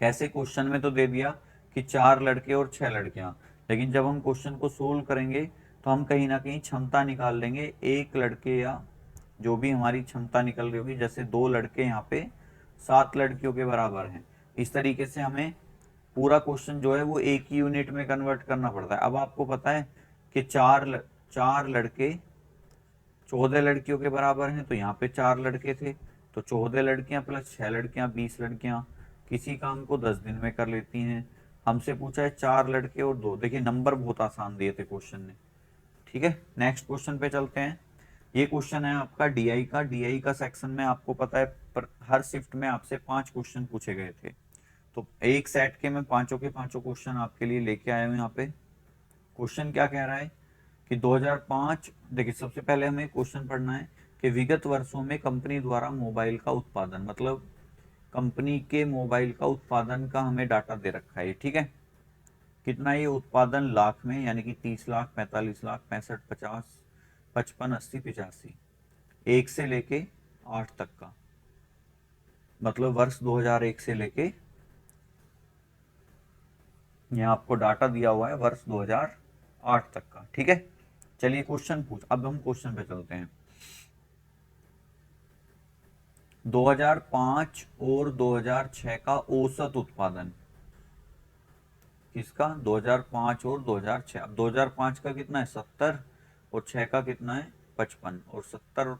कैसे, क्वेश्चन में तो दे दिया कि 4 लड़के और 6 लड़कियां, लेकिन जब हम क्वेश्चन को सोल्व करेंगे तो हम कहीं ना कहीं क्षमता निकाल लेंगे, एक लड़के या जो भी हमारी क्षमता निकल रही होगी, जैसे 2 लड़के यहाँ पे 7 लड़कियों के बराबर हैं, इस तरीके से हमें पूरा क्वेश्चन जो है वो एक ही यूनिट में कन्वर्ट करना पड़ता है। अब आपको पता है कि 4 लड़के 14 लड़कियों के बराबर हैं, तो यहाँ पे 4 लड़के थे, तो 14 लड़कियां प्लस 6 लड़कियां 20 लड़कियां किसी काम को 10 दिन में कर लेती हैं। हमसे पूछा है 4 लड़के और 2, देखिए नंबर बहुत आसान दिए थे क्वेश्चन ने। ठीक है, नेक्स्ट क्वेश्चन पे चलते हैं। ये क्वेश्चन है आपका डीआई का। डीआई का सेक्शन में आपको पता है पर हर शिफ्ट में आपसे 5 क्वेश्चन पूछे गए थे, तो एक सेट के मैं पांचों के पांचों क्वेश्चन आपके लिए लेके आया हूँ यहाँ पे। क्वेश्चन क्या कह रहा है कि 2005, देखिए सबसे पहले हमें क्वेश्चन पढ़ना है कि विगत वर्षों में कंपनी द्वारा मोबाइल का उत्पादन, मतलब कंपनी के मोबाइल का उत्पादन का हमें डाटा दे रखा है। ठीक है, कितना ये उत्पादन लाख में, यानी कि 30 लाख 45 लाख 65 50 55 80 85, 1 से लेके 2008 तक का, मतलब वर्ष 2001 से लेके, यहाँ आपको डाटा दिया हुआ है वर्ष 2008 तक का। ठीक है, चलिए क्वेश्चन पूछ, अब हम क्वेश्चन पे चलते हैं। 2005 और 2006 का औसत उत्पादन किसका? 2005 और 2006। अब 2005 का कितना है? 70, और 6 का कितना है? 55, और 70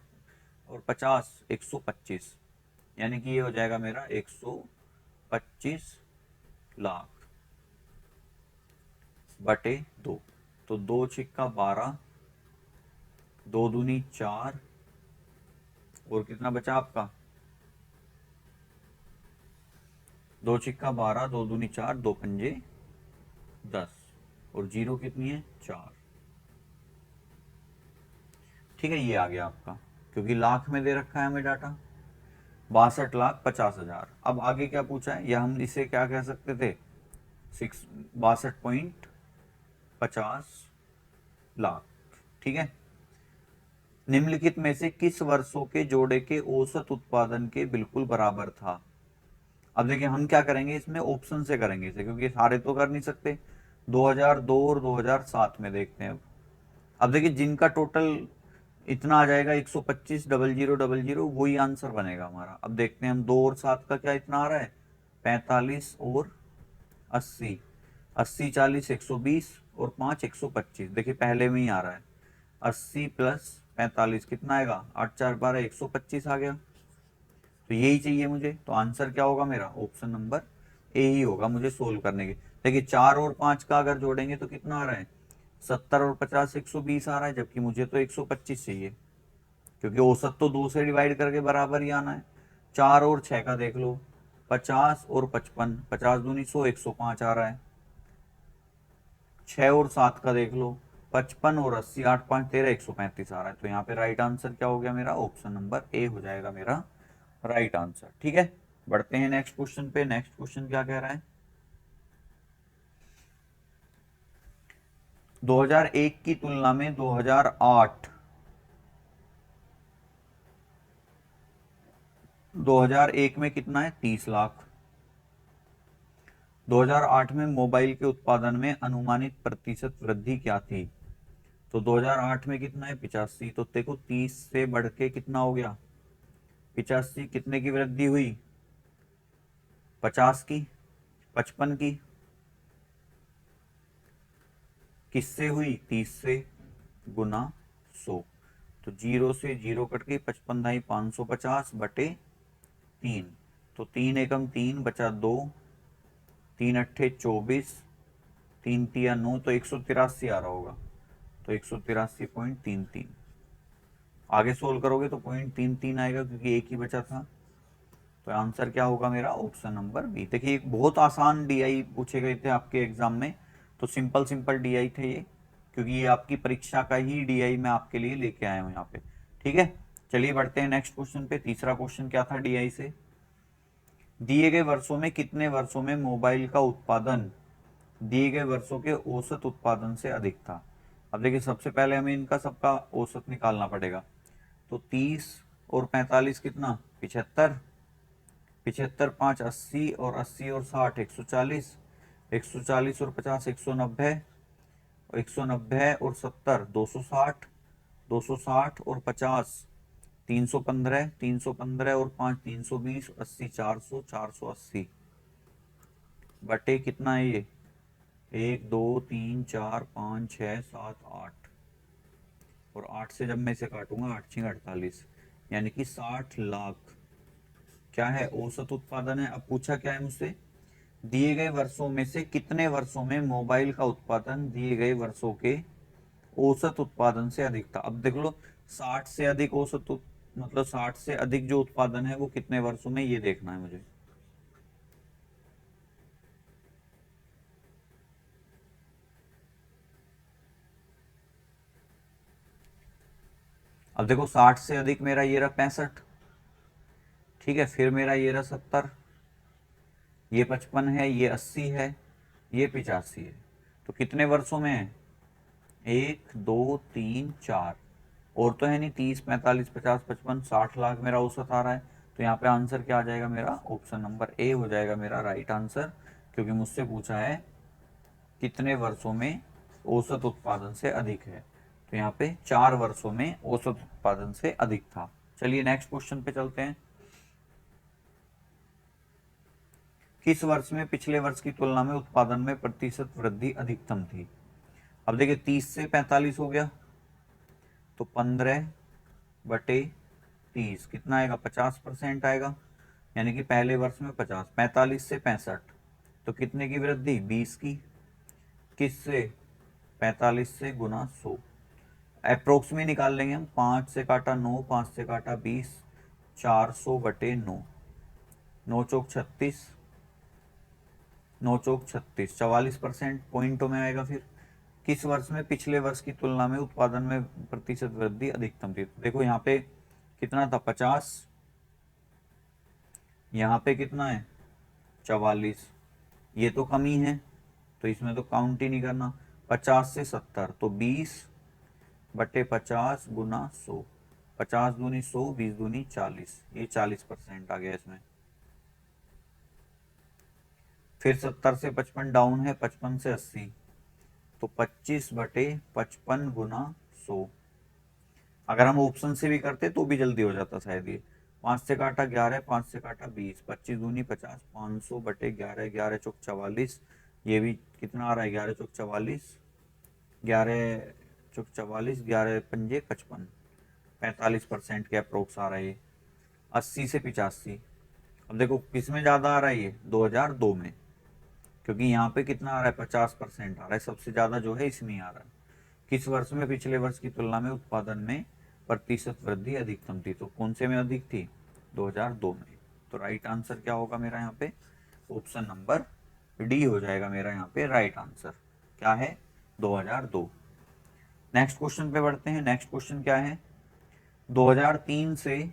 और 50 125, यानी कि ये हो जाएगा मेरा 125 लाख बटे 2। तो 2 छिक्का 12, 2 दूनी 4, और कितना बचा आपका? 2 छिक्का 12, 2 दूनी 4, 2 पंजे 10, और जीरो कितनी है? 4। ठीक है, ये आ गया आपका, क्योंकि लाख में दे रखा है हमें डाटा, 62,50,000। अब आगे क्या पूछा है, या हम इसे क्या कह सकते थे? 62.50 लाख। ठीक है, निम्नलिखित में से किस वर्षों के जोड़े के औसत उत्पादन के बिल्कुल बराबर था? अब देखिए हम क्या करेंगे, इसमें ऑप्शन से करेंगे इसे, क्योंकि सारे तो कर नहीं सकते। 2002 और 2007 में देखते हैं। अब देखिए जिनका टोटल इतना आ जाएगा 125,000,000 वही आंसर बनेगा हमारा। अब देखते हैं हम, 2 और 7 का क्या इतना आ रहा है? 45 और 80, 80 40 120, और 5 125। देखिए पहले में ही आ रहा है, 80 प्लस 45 कितना आएगा? 8 4 12 125 आ गया। तो यही चाहिए मुझे, तो आंसर क्या होगा मेरा? ऑप्शन नंबर ए ही होगा मुझे सोल्व करने के। देखिए 4 और 5 का अगर जोड़ेंगे तो कितना आ रहा है? 70 और 50 120 आ रहा है, जबकि मुझे तो 125 चाहिए, क्योंकि औसत तो 2 से डिवाइड करके बराबर ही आना है। 4 और 6 का देख लो, 50 और 55, 50 दूनी 100, 105 आ रहा है। 6 और 7 का देख लो, 55 और 80, 8 5 13, 135 आ रहा है। तो यहाँ पे राइट आंसर क्या हो गया मेरा? ऑप्शन नंबर ए हो जाएगा मेरा राइट आंसर। ठीक है, बढ़ते हैं नेक्स्ट क्वेश्चन पे। नेक्स्ट क्वेश्चन क्या कह रहा है? 2001 की तुलना में 2001 में कितना है? 30 लाख। 2008 में मोबाइल के उत्पादन में अनुमानित प्रतिशत वृद्धि क्या थी? तो 2008 में कितना है? 85। तो देखो 30 से बढ़ के कितना हो गया? 85। कितने की वृद्धि हुई? 50 की। 55 की किससे हुई? 30 से, गुना 100। तो जीरो से जीरो कट गई, 55 ढाई 550 बटे 3। तो 3 एकम 3 बचा 2, 3 अट्ठे 24, 3 तिया 9, तो 183 आ रहा होगा। तो 183.33। आगे सोल्व करोगे तो 0.33 आएगा, क्योंकि एक ही बचा था। तो आंसर क्या होगा मेरा? Option number B. देखिए एक बहुत आसान डीआई पूछे गए थे आपके एग्जाम में, तो सिंपल सिंपल डीआई थे ये, क्योंकि ये आपकी परीक्षा का ही डीआई मैं आपके लिए लेके आया हूँ यहाँ पे। ठीक है, चलिए बढ़ते हैं नेक्स्ट क्वेश्चन पे। तीसरा क्वेश्चन क्या था डीआई से? दिए गए वर्षों में कितने वर्षों में मोबाइल का उत्पादन दिए गए वर्षों के औसत उत्पादन से अधिक था? अब देखिए सबसे पहले हमें इनका सबका औसत निकालना पड़ेगा। तो 30 और 45 कितना? 75। 75 5 80, और 80 और 60 140, 140 और 50 190, 190 और 70 260, 260 और 50 315, 315 और 5 320, 80 400, 480 बटे कितना है ये? 1 2 3 4 5 6 7 8, और 8 से जब मैं इसे काटूंगा 8 6 48, यानी कि 60 लाख क्या है? औसत उत्पादन है। अब पूछा क्या है मुझसे? दिए गए वर्षों में से कितने वर्षों में मोबाइल का उत्पादन दिए गए वर्षों के औसत उत्पादन से अधिक था? अब देख लो 60 से अधिक मतलब 60 से अधिक जो उत्पादन है वो कितने वर्षों में, ये देखना है मुझे। अब देखो 60 से अधिक मेरा ये रहा 65। ठीक है, फिर मेरा ये रहा 70, ये 55 है, ये 80 है, ये 85 है। तो कितने वर्षों में है? 1 2 3 4, और तो है नहीं, 30, 45, 50, 55, 60 लाख मेरा औसत आ रहा है। तो यहाँ पे आंसर क्या आ जाएगा मेरा, ऑप्शन नंबर ए हो जाएगा मेरा राइट आंसर, क्योंकि मुझसे पूछा है कितने वर्षों में औसत उत्पादन से अधिक है। तो यहाँ पे 4 वर्षों में औसत उत्पादन से अधिक था। चलिए नेक्स्ट क्वेश्चन पे चलते हैं। किस वर्ष में पिछले वर्ष की तुलना में उत्पादन में प्रतिशत वृद्धि अधिकतम थी? अब देखिए 30 से 45 हो गया, तो 15/30 कितना आएगा, 50% आएगा, यानी कि पहले वर्ष में 50। 45 से 65 तो कितने की वृद्धि, 20 की। किससे, 45 से गुना 100, अप्रोक्स में निकाल लेंगे हम। 5 से काटा 9, 5 से काटा 20, 400/9, 9 चौक 36, 9 चौक 36, 44% पॉइंटों में आएगा। फिर किस वर्ष में पिछले वर्ष की तुलना में उत्पादन में प्रतिशत वृद्धि अधिकतम थी? तो देखो यहाँ पे कितना था, 50, यहाँ पे कितना है 44, ये तो कमी है तो इसमें तो काउंट ही नहीं करना। 50 से 70 तो 20/50 गुना 100, 50 दूनी 100, 20 दूनी 40, ये 40% आ गया इसमें। फिर 70 से 55 डाउन है, 55 से 80 तो 25/55 गुना 100। अगर हम ऑप्शन से भी करते तो भी जल्दी हो जाता शायद ये। 5 से काटा 11, 5 से काटा 20, 25 दूनी 50, 500/11, 11 चौक 44, ये भी कितना आ रहा है, 11 चौक 44, 11 चौक 44, 11 पंजे 55, 45% के अप्रोक्स आ रहा है ये। 80 से 85, अब देखो किस में ज्यादा आ रहा है ये, 2002 में, क्योंकि यहाँ पे कितना आ रहा है, 50% आ रहा है, सबसे ज्यादा जो है इसमें आ रहा है। किस वर्ष में पिछले वर्ष की तुलना में उत्पादन में प्रतिशत वृद्धि अधिकतम थी? तो कौन से में अधिक थी, 2002 में। तो राइट आंसर क्या होगा मेरा यहाँ पे, ऑप्शन नंबर डी हो जाएगा मेरा यहाँ पे राइट आंसर। क्या है, 2002। नेक्स्ट क्वेश्चन पे बढ़ते हैं। नेक्स्ट क्वेश्चन क्या है, 2003 से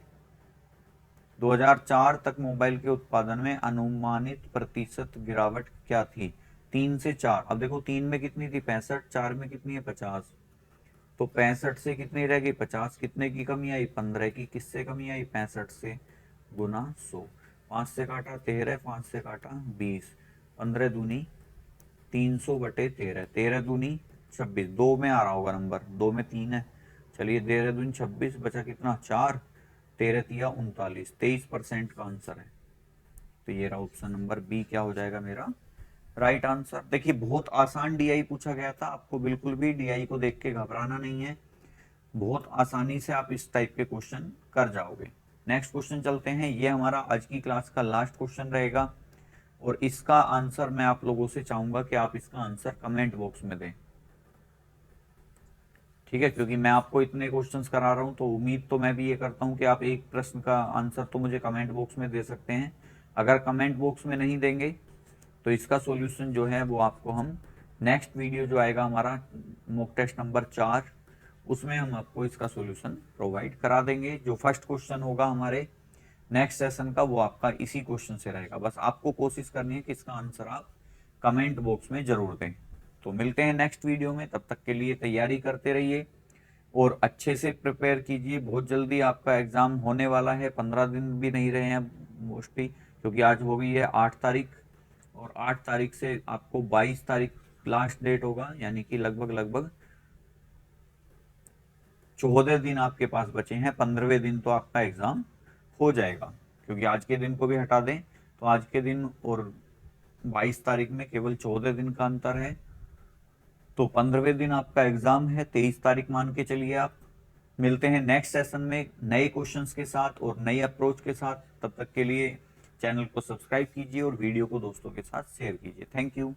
2004 तक मोबाइल के उत्पादन में अनुमानित प्रतिशत गिरावट क्या थी? 3 से 4, अब देखो 3 में कितनी थी 65, 4 में कितनी है 50, तो 65 से कितनी रह गई 50, कितने की कमी आई 15 की, किससे कमी आई 65 से गुना 100। 5 से काटा 13, 5 से काटा 20, 15 दूनी 300/13, 13 दूनी 26, 2 में आ रहा होगा नंबर, 2 में 3 है। चलिए 13 दूनी 26, बचा कितना 4, 13 तिया 39, 23% का आंसर है। तो ये रहा ऑप्शन नंबर बी, क्या हो जाएगा मेरा राइट आंसर। देखिए बहुत आसान डीआई पूछा गया था, आपको बिल्कुल भी डीआई को देख के घबराना नहीं है, बहुत आसानी से आप इस टाइप के क्वेश्चन कर जाओगे। नेक्स्ट क्वेश्चन चलते हैं, ये हमारा आज की क्लास का लास्ट क्वेश्चन रहेगा और इसका आंसर मैं आप लोगों से चाहूंगा कि आप इसका आंसर कमेंट बॉक्स में दें, ठीक है, क्योंकि मैं आपको इतने क्वेश्चंस करा रहा हूं तो उम्मीद तो मैं भी ये करता हूं कि आप एक प्रश्न का आंसर तो मुझे कमेंट बॉक्स में दे सकते हैं। अगर कमेंट बॉक्स में नहीं देंगे तो इसका सॉल्यूशन जो है वो आपको हम नेक्स्ट वीडियो जो आएगा हमारा मॉक टेस्ट नंबर 4, उसमें हम आपको इसका सॉल्यूशन प्रोवाइड करा देंगे। जो फर्स्ट क्वेश्चन होगा हमारे नेक्स्ट सेशन का वो आपका इसी क्वेश्चन से रहेगा, बस आपको कोशिश करनी है कि इसका आंसर आप कमेंट बॉक्स में जरूर दें। तो मिलते हैं नेक्स्ट वीडियो में, तब तक के लिए तैयारी करते रहिए और अच्छे से प्रिपेयर कीजिए। बहुत जल्दी आपका एग्जाम होने वाला है, 15 दिन भी नहीं रहे हैं मोस्टली, क्योंकि आज हो गई है 8 तारीख और 8 तारीख से आपको 22 तारीख लास्ट डेट होगा, यानी कि लगभग लगभग 14 दिन आपके पास बचे हैं, 15वें दिन तो आपका एग्जाम हो जाएगा। क्योंकि आज के दिन को भी हटा दें तो आज के दिन और 22 तारीख में केवल 14 दिन का अंतर है, तो 15वें दिन आपका एग्जाम है, 23 तारीख मान के चलिए आप। मिलते हैं नेक्स्ट सेशन में नए क्वेश्चंस के साथ और नई अप्रोच के साथ, तब तक के लिए चैनल को सब्सक्राइब कीजिए और वीडियो को दोस्तों के साथ शेयर कीजिए। Thank you.